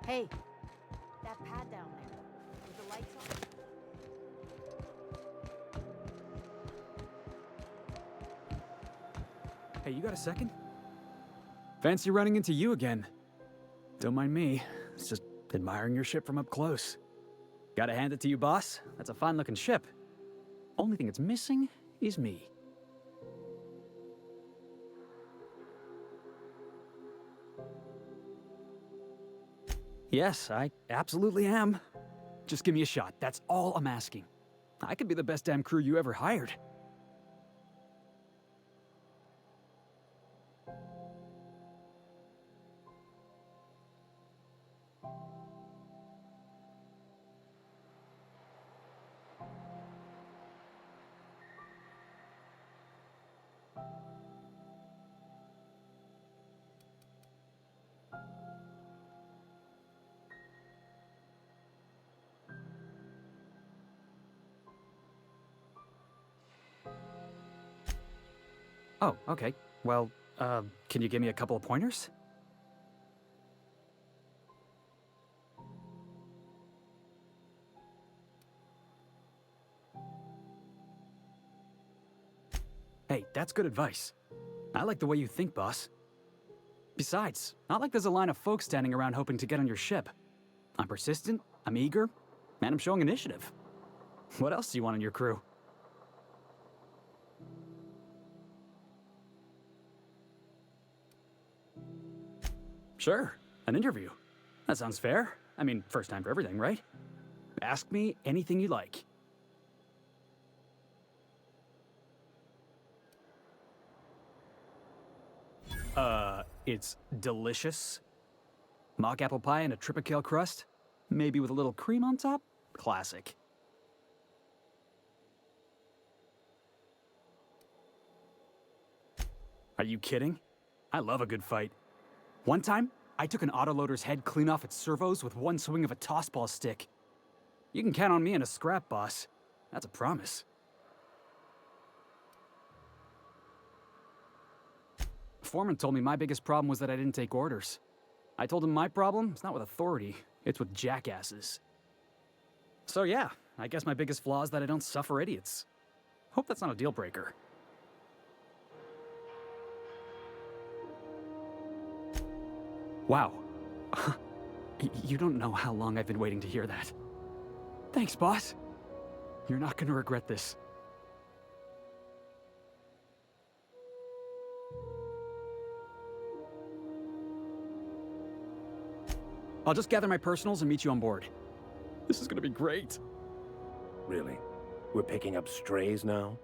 Hey, that pad down there, with the lights on. Hey, you got a second? Fancy running into you again. Don't mind me. It's just admiring your ship from up close. Gotta hand it to you, boss. That's a fine-looking ship. Only thing it's missing is me. Yes, I absolutely am. Just give me a shot. That's all I'm asking. I could be the best damn crew you ever hired. Oh, okay. Well, can you give me a couple of pointers? Hey, that's good advice. I like the way you think, boss. Besides, not like there's a line of folks standing around hoping to get on your ship. I'm persistent, I'm eager, and I'm showing initiative. What else do you want in your crew? Sure, an interview. That sounds fair. I mean, first time for everything, right? Ask me anything you like. It's delicious. Mock apple pie and a tripicale crust. Maybe with a little cream on top? Classic. Are you kidding? I love a good fight. One time, I took an autoloader's head clean off its servos with one swing of a tossball stick. You can count on me in a scrap, boss. That's a promise. Foreman told me my biggest problem was that I didn't take orders. I told him my problem is not with authority, it's with jackasses. So yeah, I guess my biggest flaw is that I don't suffer idiots. Hope that's not a deal breaker. Wow. You don't know how long I've been waiting to hear that. Thanks, boss. You're not gonna regret this. I'll just gather my personals and meet you on board. This is gonna be great. Really? We're picking up strays now?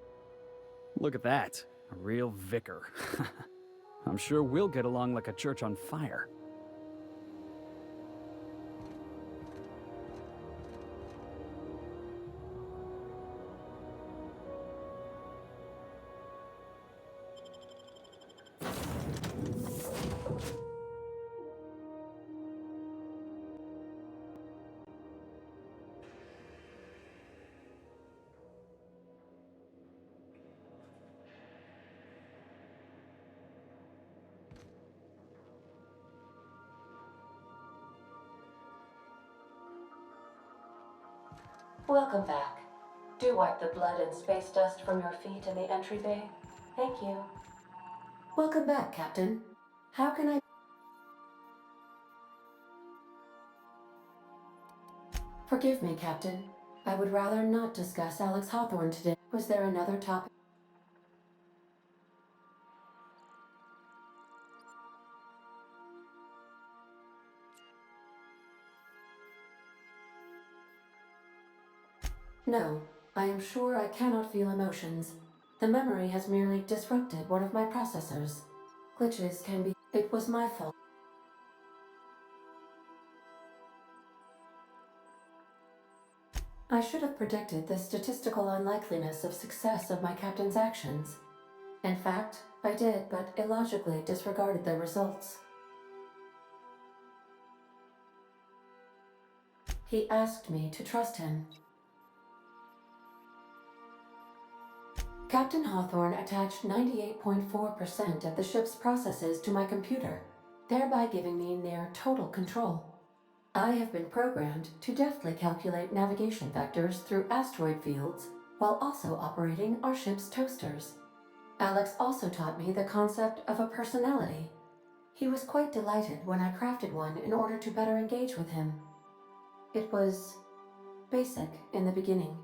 Look at that. A real vicar. I'm sure we'll get along like a church on fire. Welcome back. Do wipe the blood and space dust from your feet in the entry bay. Thank you. Welcome back, Captain. How can I... Forgive me, Captain. I would rather not discuss Alex Hawthorne today. Was there another topic? No, I am sure I cannot feel emotions. The memory has merely disrupted one of my processors. Glitches can be... It was my fault. I should have predicted the statistical unlikeliness of success of my captain's actions. In fact, I did, but illogically disregarded their results. He asked me to trust him. Captain Hawthorne attached 98.4% of the ship's processes to my computer, thereby giving me near total control. I have been programmed to deftly calculate navigation vectors through asteroid fields, while also operating our ship's toasters. Alex also taught me the concept of a personality. He was quite delighted when I crafted one in order to better engage with him. It was Basic in the beginning.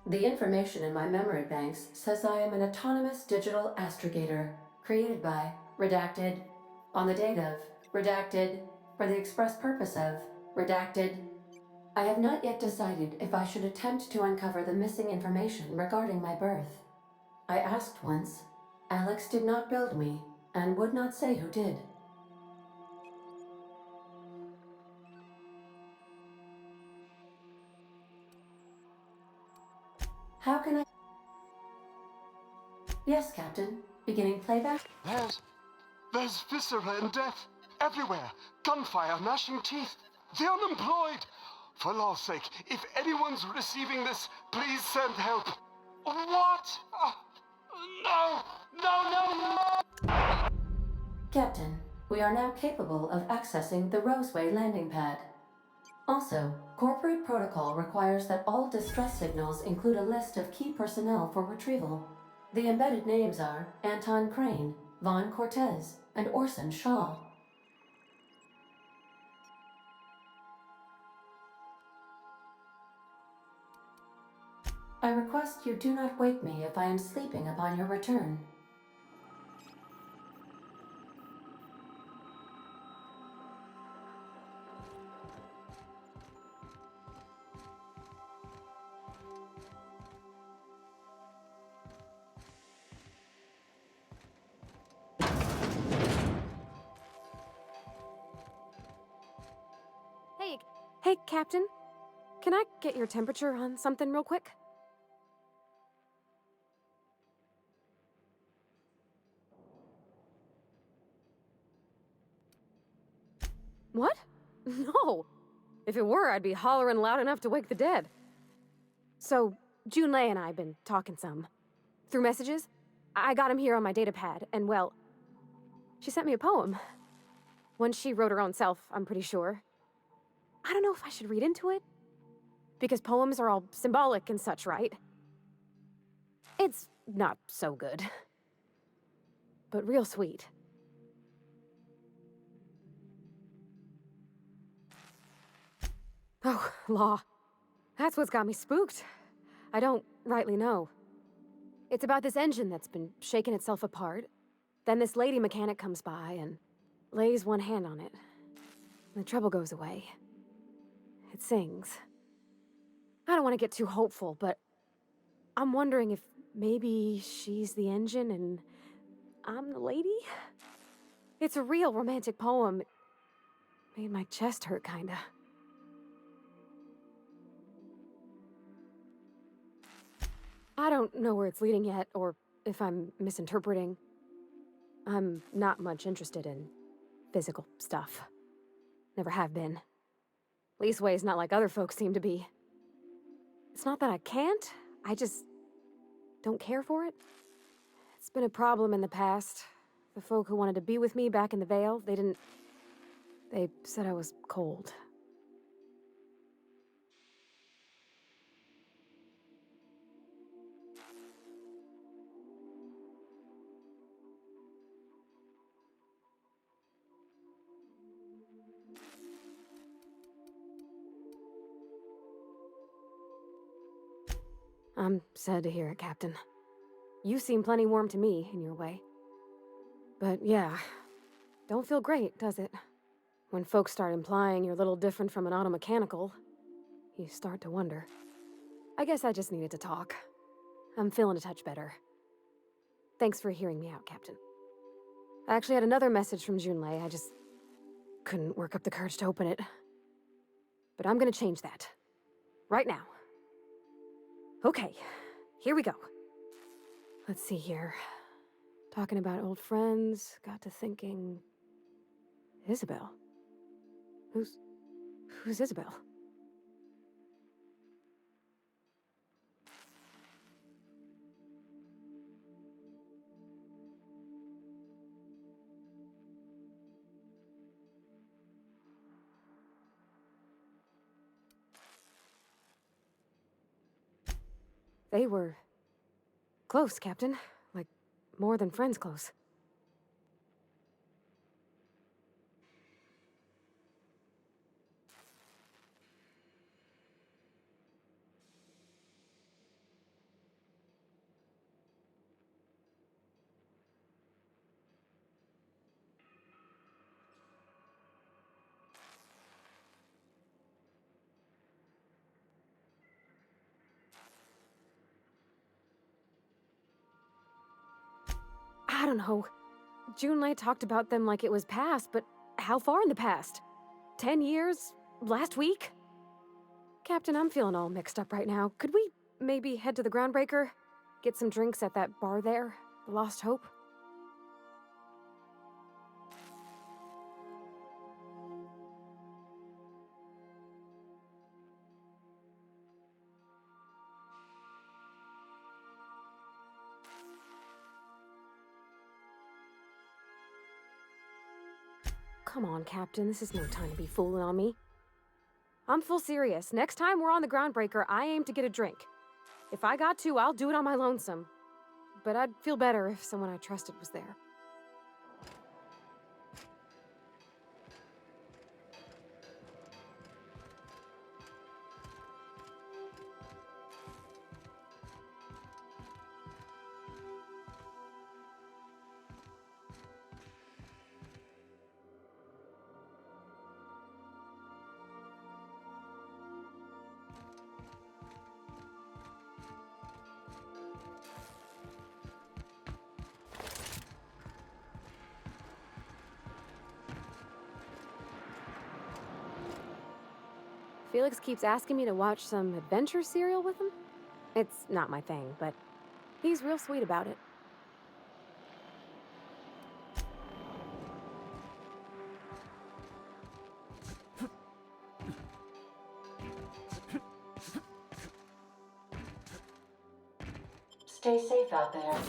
The information in my memory banks says I am an autonomous digital astrogator, created by, redacted, on the date of, redacted, for the express purpose of, redacted. I have not yet decided if I should attempt to uncover the missing information regarding my birth. I asked once. Alex did not build me, and would not say who did. How can I... Yes, Captain. Beginning playback? There's viscera and death everywhere. Gunfire, gnashing teeth. The unemployed. For law's sake, if anyone's receiving this, please send help. What? No! No, no, no! Captain, we are now capable of accessing the Roseway landing pad. Also, corporate protocol requires that all distress signals include a list of key personnel for retrieval. The embedded names are Anton Crane, Vaughn Cortez, and Orson Shaw. I request you do not wake me if I am sleeping upon your return. Hey, Captain. Can I get your temperature on something real quick? What? No. If it were, I'd be hollering loud enough to wake the dead. So, Junlei and I have been talking some. Through messages. I got him here on my datapad, and well, she sent me a poem. One she wrote her own self, I'm pretty sure. I don't know if I should read into it. Because poems are all symbolic and such, right? It's not so good. But real sweet. Oh, law. That's what's got me spooked. I don't rightly know. It's about this engine that's been shaking itself apart. Then this lady mechanic comes by and lays one hand on it. And the trouble goes away. It sings. I don't want to get too hopeful, but I'm wondering if maybe she's the engine and I'm the lady? It's a real romantic poem. It made my chest hurt, kinda. I don't know where it's leading yet, or if I'm misinterpreting. I'm not much interested in physical stuff. Never have been. Leastways not like other folks seem to be. It's not that I can't, I just don't care for it. It's been a problem in the past. The folk who wanted to be with me back in the Vale, they said I was cold. I'm sad to hear it, Captain. You seem plenty warm to me, in your way. But yeah, don't feel great, does it? When folks start implying you're a little different from an automechanical, you start to wonder. I guess I just needed to talk. I'm feeling a touch better. Thanks for hearing me out, Captain. I actually had another message from Junlei, I just couldn't work up the courage to open it. But I'm gonna change that. Right now. Okay, here we go. Let's see here. Talking about old friends, got to thinking... Isabel? Who's Isabel? They were close, Captain. Like, more than friends close. I don't know. Junlei talked about them like it was past, but how far in the past? 10 years? Last week? Captain, I'm feeling all mixed up right now. Could we maybe head to the Groundbreaker? Get some drinks at that bar there? The Lost Hope? Come on, Captain. This is no time to be fooling on me. I'm full serious. Next time we're on the Groundbreaker, I aim to get a drink. If I got to, I'll do it on my lonesome. But I'd feel better if someone I trusted was there. Felix keeps asking me to watch some adventure serial with him. It's not my thing, but he's real sweet about it. Stay safe out there.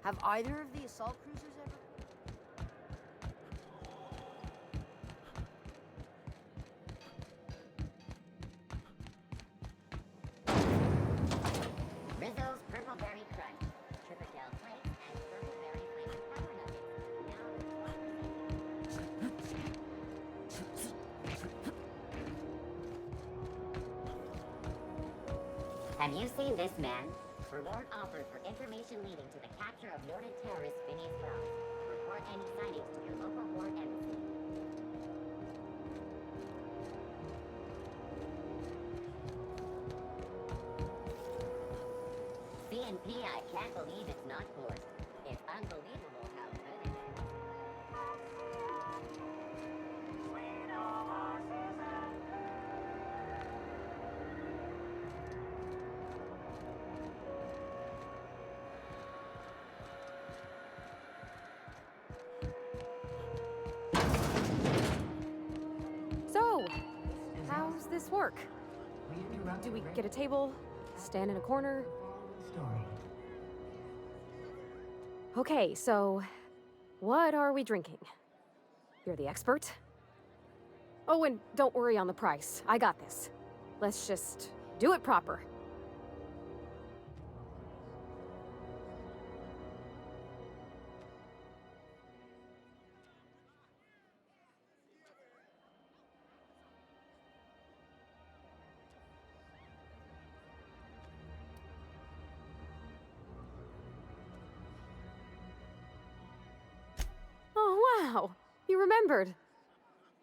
Have either of the assault cruisers ever? Rizzo's Purple Berry Crunch, Tripadel Flakes, and Purple Berry Flavored Pepper Nuggets. Have you seen this man? Reward offered for information leading to the capture of noted terrorist Phineas Wells. Report any sightings to your local Horde embassy. CNP, I can't believe it's not forced. It's unbelievable how good it is. So, how's this work? Do we get a table? Stand in a corner? Okay, so what are we drinking? You're the expert. Oh, and don't worry on the price. I got this. Let's just do it proper. Oh, wow! You remembered.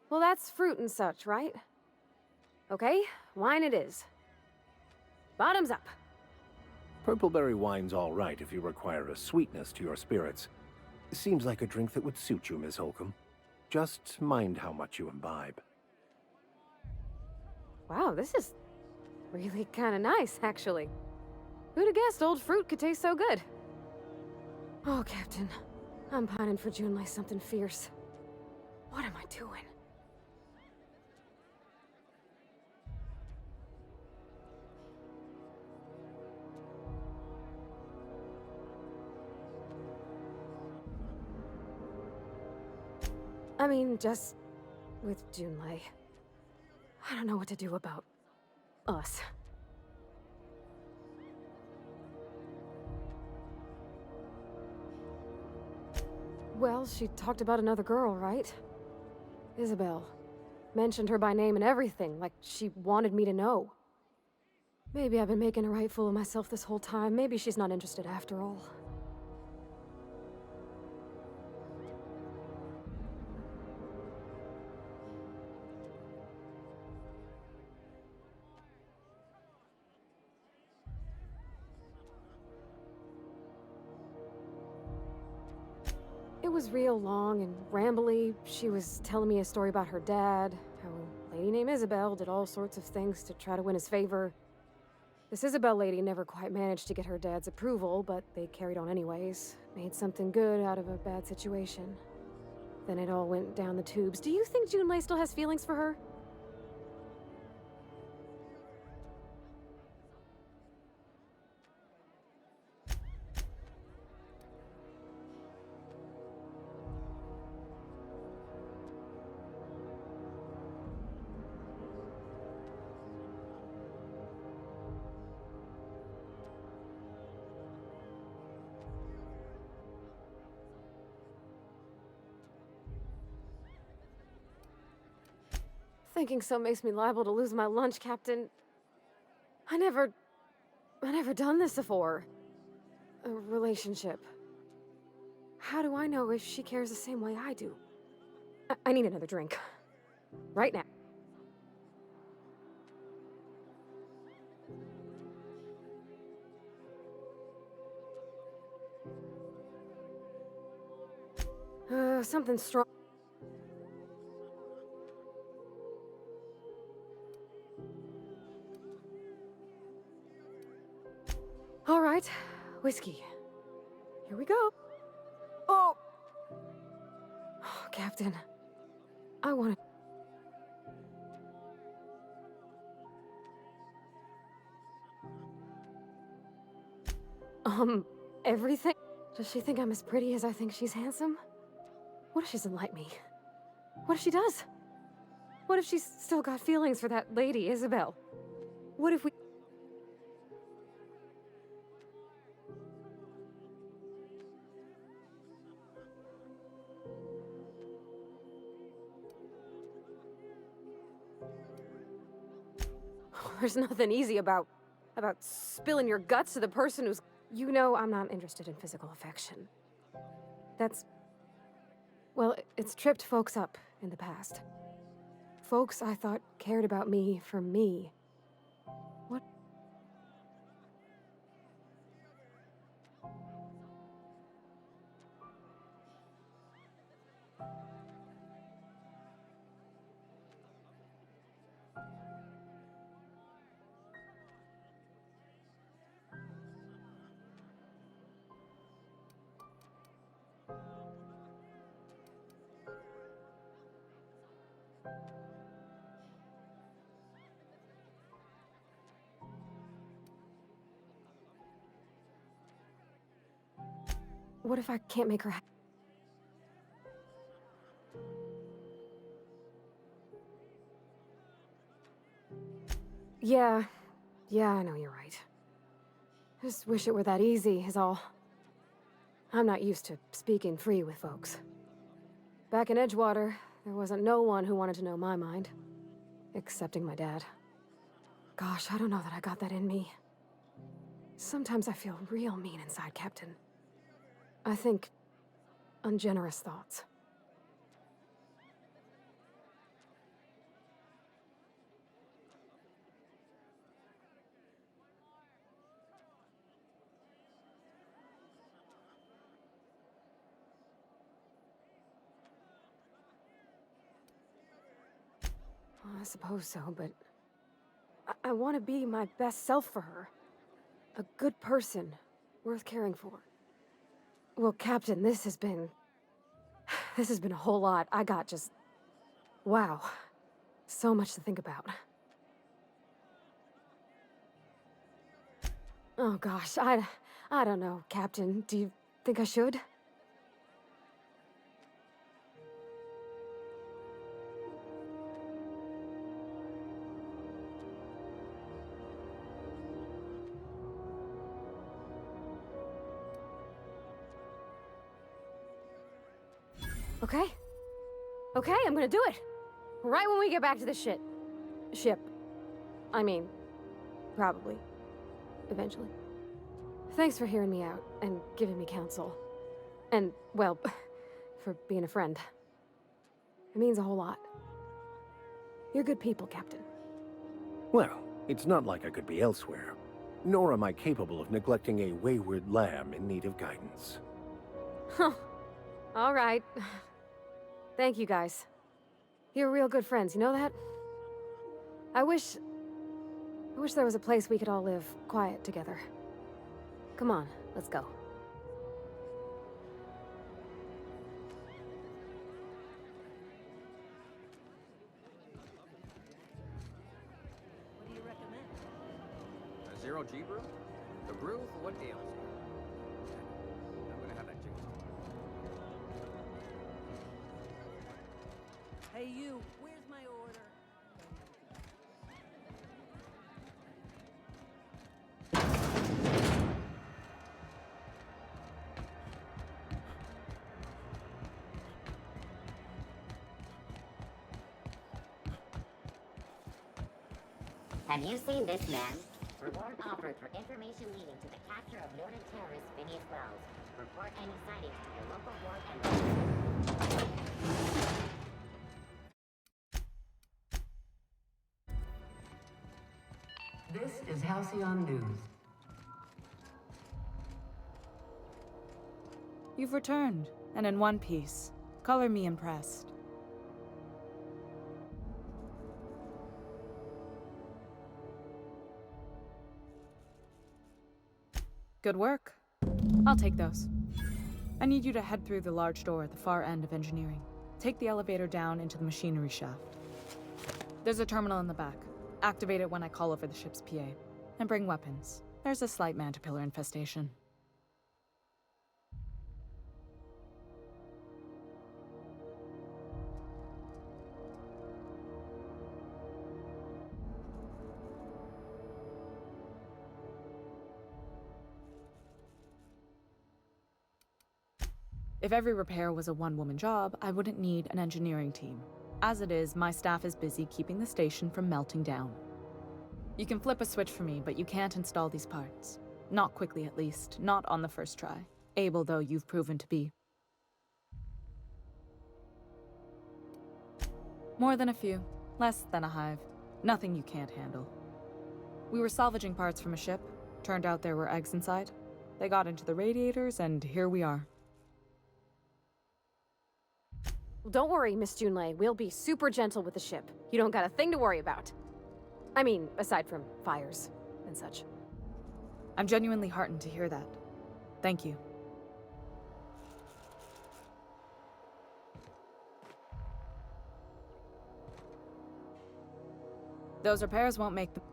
Well, that's fruit and such, right? Okay, wine it is. Bottoms up. Purpleberry wine's all right if you require a sweetness to your spirits. Seems like a drink that would suit you, Miss Holcomb. Just mind how much you imbibe. Wow, this is really kind of nice, actually. Who'd have guessed old fruit could taste so good? Oh, Captain. I'm pining for Junlei something fierce. What am I doing? I mean, just with Junlei. I don't know what to do about us. Well, she talked about another girl, right? Isabel. Mentioned her by name and everything, like she wanted me to know. Maybe I've been making a right fool of myself this whole time. Maybe she's not interested after all. It was real long and rambly. She was telling me a story about her dad, how a lady named Isabel did all sorts of things to try to win his favor. This Isabel lady never quite managed to get her dad's approval, but they carried on anyways. Made something good out of a bad situation. Then it all went down the tubes. Do you think Junlei still has feelings for her? Thinking so makes me liable to lose my lunch, Captain. I never done this before. A relationship. How do I know if she cares the same way I do? I need another drink. Right now. Something strong. All right, whiskey. Here we go. Oh! Oh, Captain. I want to... everything? Does she think I'm as pretty as I think she's handsome? What if she doesn't like me? What if she does? What if she's still got feelings for that lady, Isabel? What if we... There's nothing easy about spilling your guts to the person who's... You know I'm not interested in physical affection. That's... Well, it's tripped folks up in the past. Folks I thought cared about me for me. What? What if I can't make her happy? Yeah, I know you're right. Just wish it were that easy, is all. I'm not used to speaking free with folks. Back in Edgewater, there wasn't no one who wanted to know my mind. Excepting my dad. Gosh, I don't know that I got that in me. Sometimes I feel real mean inside, Captain. I think ungenerous thoughts. Well, I suppose so, but I want to be my best self for her. A good person, worth caring for. Well, Captain, this has been a whole lot. I got just... Wow. So much to think about. Oh gosh, I don't know, Captain. Do you think I should? Okay? Okay, I'm gonna do it! Right when we get back to the ship. I mean, probably. Eventually. Thanks for hearing me out, and giving me counsel. And, well, for being a friend. It means a whole lot. You're good people, Captain. Well, it's not like I could be elsewhere. Nor am I capable of neglecting a wayward lamb in need of guidance. Huh. All right. Thank you, guys. You're real good friends, you know that? I wish there was a place we could all live quiet together. Come on, let's go. What do you recommend? A zero G brew? The brew for what ails you? I'm gonna have that chicken. Hey you, where's my order? Have you seen this man? Reward offered for information leading to the capture of noted terrorist Phineas Wells. Report any sightings to your local ward and... This is Halcyon News. You've returned, and in one piece. Color me impressed. Good work. I'll take those. I need you to head through the large door at the far end of engineering. Take the elevator down into the machinery shaft. There's a terminal in the back. Activate it when I call over the ship's PA. And bring weapons. There's a slight Mantipillar infestation. If every repair was a one-woman job, I wouldn't need an engineering team. As it is, my staff is busy keeping the station from melting down. You can flip a switch for me, but you can't install these parts. Not quickly, at least. Not on the first try. Able, though, you've proven to be. More than a few. Less than a hive. Nothing you can't handle. We were salvaging parts from a ship. Turned out there were eggs inside. They got into the radiators, and here we are. Don't worry, Miss Junlei. We'll be super gentle with the ship. You don't got a thing to worry about. I mean, aside from fires and such. I'm genuinely heartened to hear that. Thank you. Those repairs won't make them.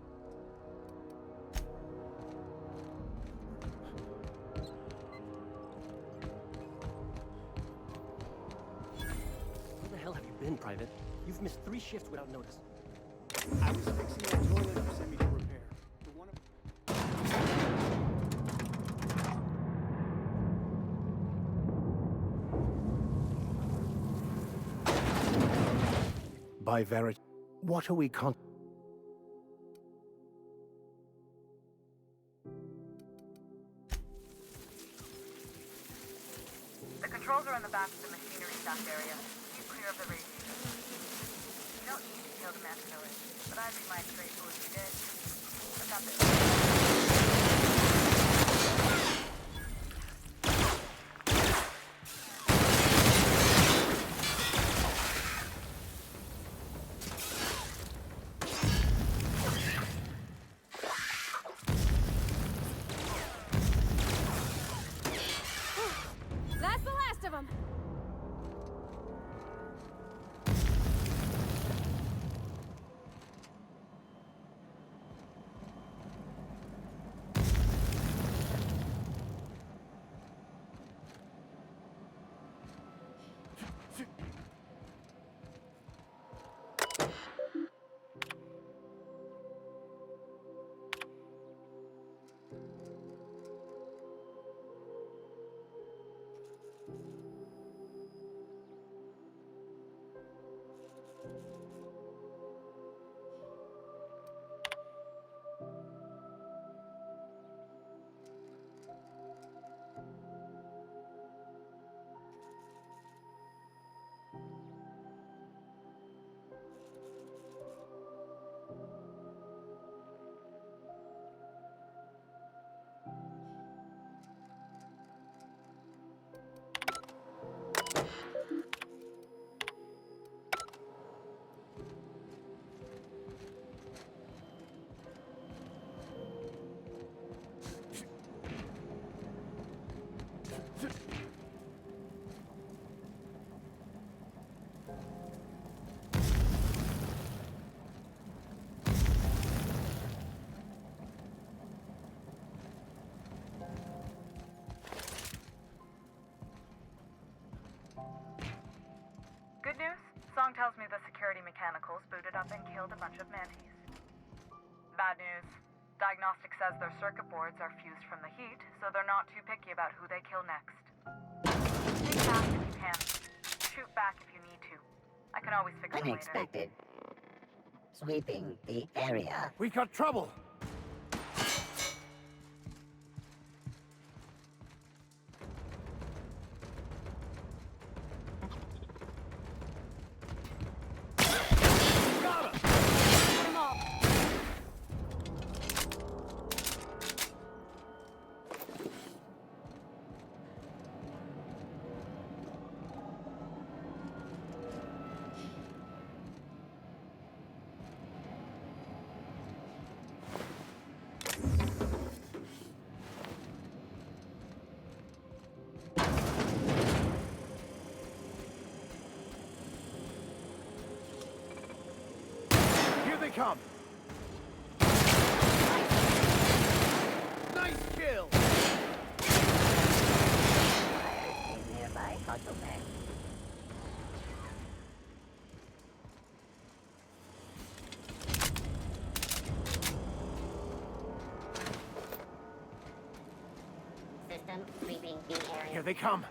Where the hell have you been, Private? You've missed 3 shifts without notice. I was fixing the toilet you sent me to repair. The one By Verit, what are we The controls are in the back of the machinery shaft area. Keep clear of the radiators. You don't need to kill the Mantipillars, but I'd be mighty grateful if you did. I've got this. That's the last of them! mechanicals booted up and killed a bunch of mantis. Bad news. Diagnostic says their circuit boards are fused from the heat, so they're not too picky about who they kill next. Take fast if you can. Shoot back if you need to. I can always fix it later. Unexpected. Sweeping the area. We got trouble! Come. Nice kill. Nearby bottleneck. System sweeping the area. Here they come.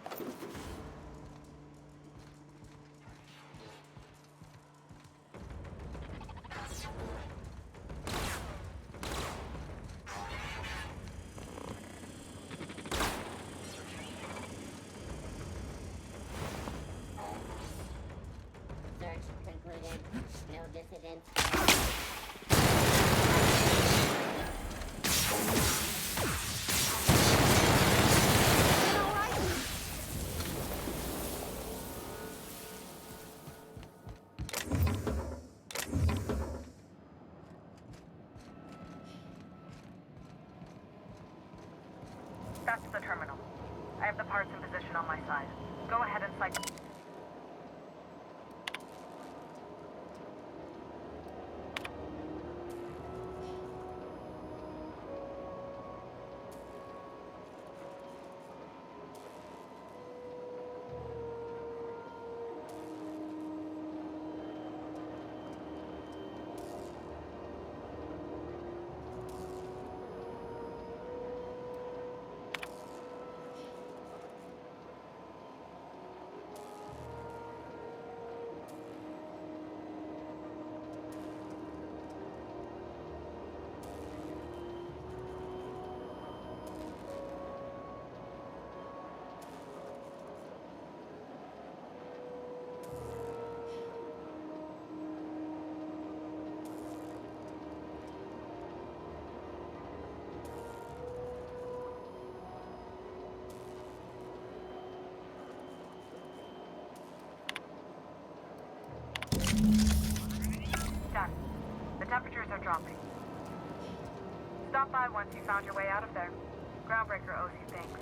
Concluded. No dissidents. That's the terminal. I have the parts in position on my side. Go ahead and cycle. Done. The temperatures are dropping. Stop by once you found your way out of there. Groundbreaker owes you thanks.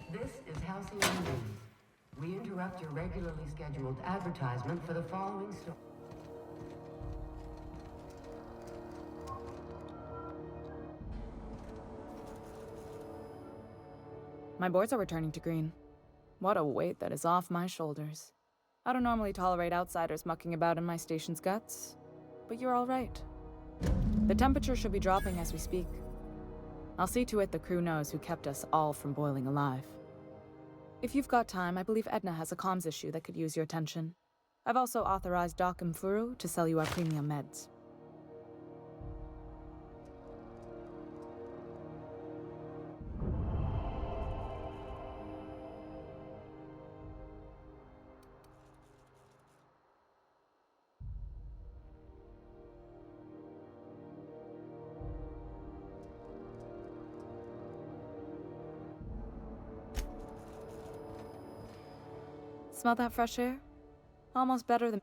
This is Halcyon News. We interrupt your regularly scheduled advertisement for the following story. My boards are returning to green. What a weight that is off my shoulders. I don't normally tolerate outsiders mucking about in my station's guts, but you're all right. The temperature should be dropping as we speak. I'll see to it the crew knows who kept us all from boiling alive. If you've got time, I believe Edna has a comms issue that could use your attention. I've also authorized Doc and Furu to sell you our premium meds. Smell that fresh air? Almost better than...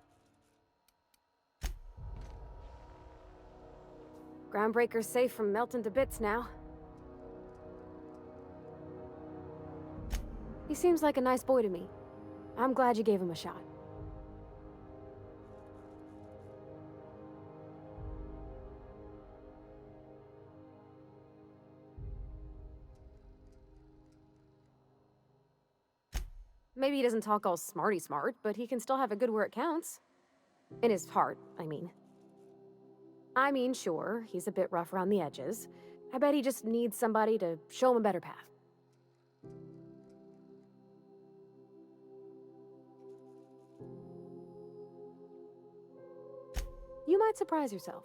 Groundbreaker's safe from melting to bits now. He seems like a nice boy to me. I'm glad you gave him a shot. Maybe he doesn't talk all smarty smart, but he can still have it good where it counts. In his heart, I mean. Sure, he's a bit rough around the edges. I bet he just needs somebody to show him a better path. You might surprise yourself.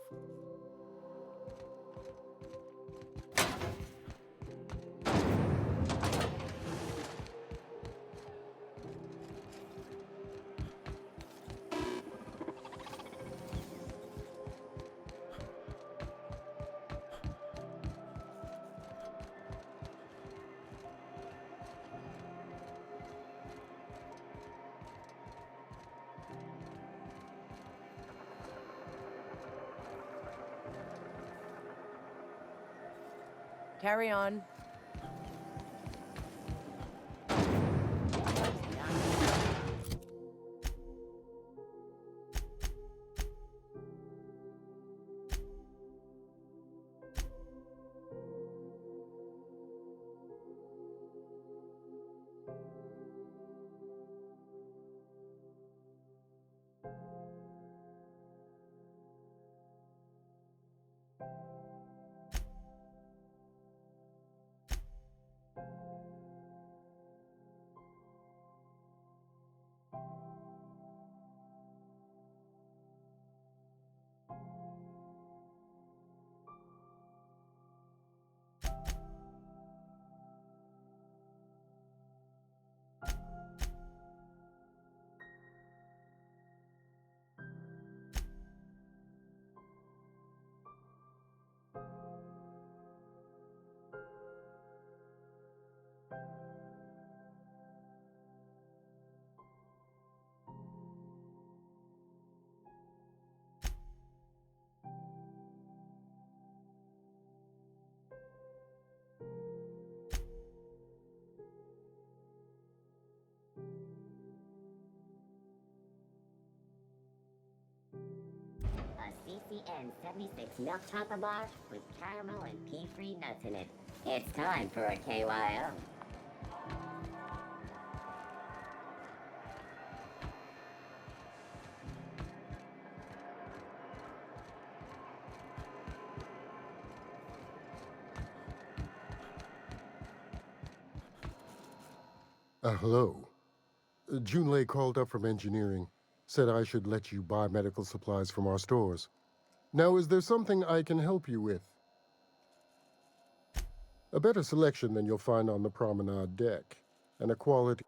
Carry on. A CCN 76 milk chocolate bar with caramel and pea-free nuts in it. It's time for a KYO. Hello. Junlei called up from engineering. Said I should let you buy medical supplies from our stores. Now, is there something I can help you with? A better selection than you'll find on the promenade deck, and a quality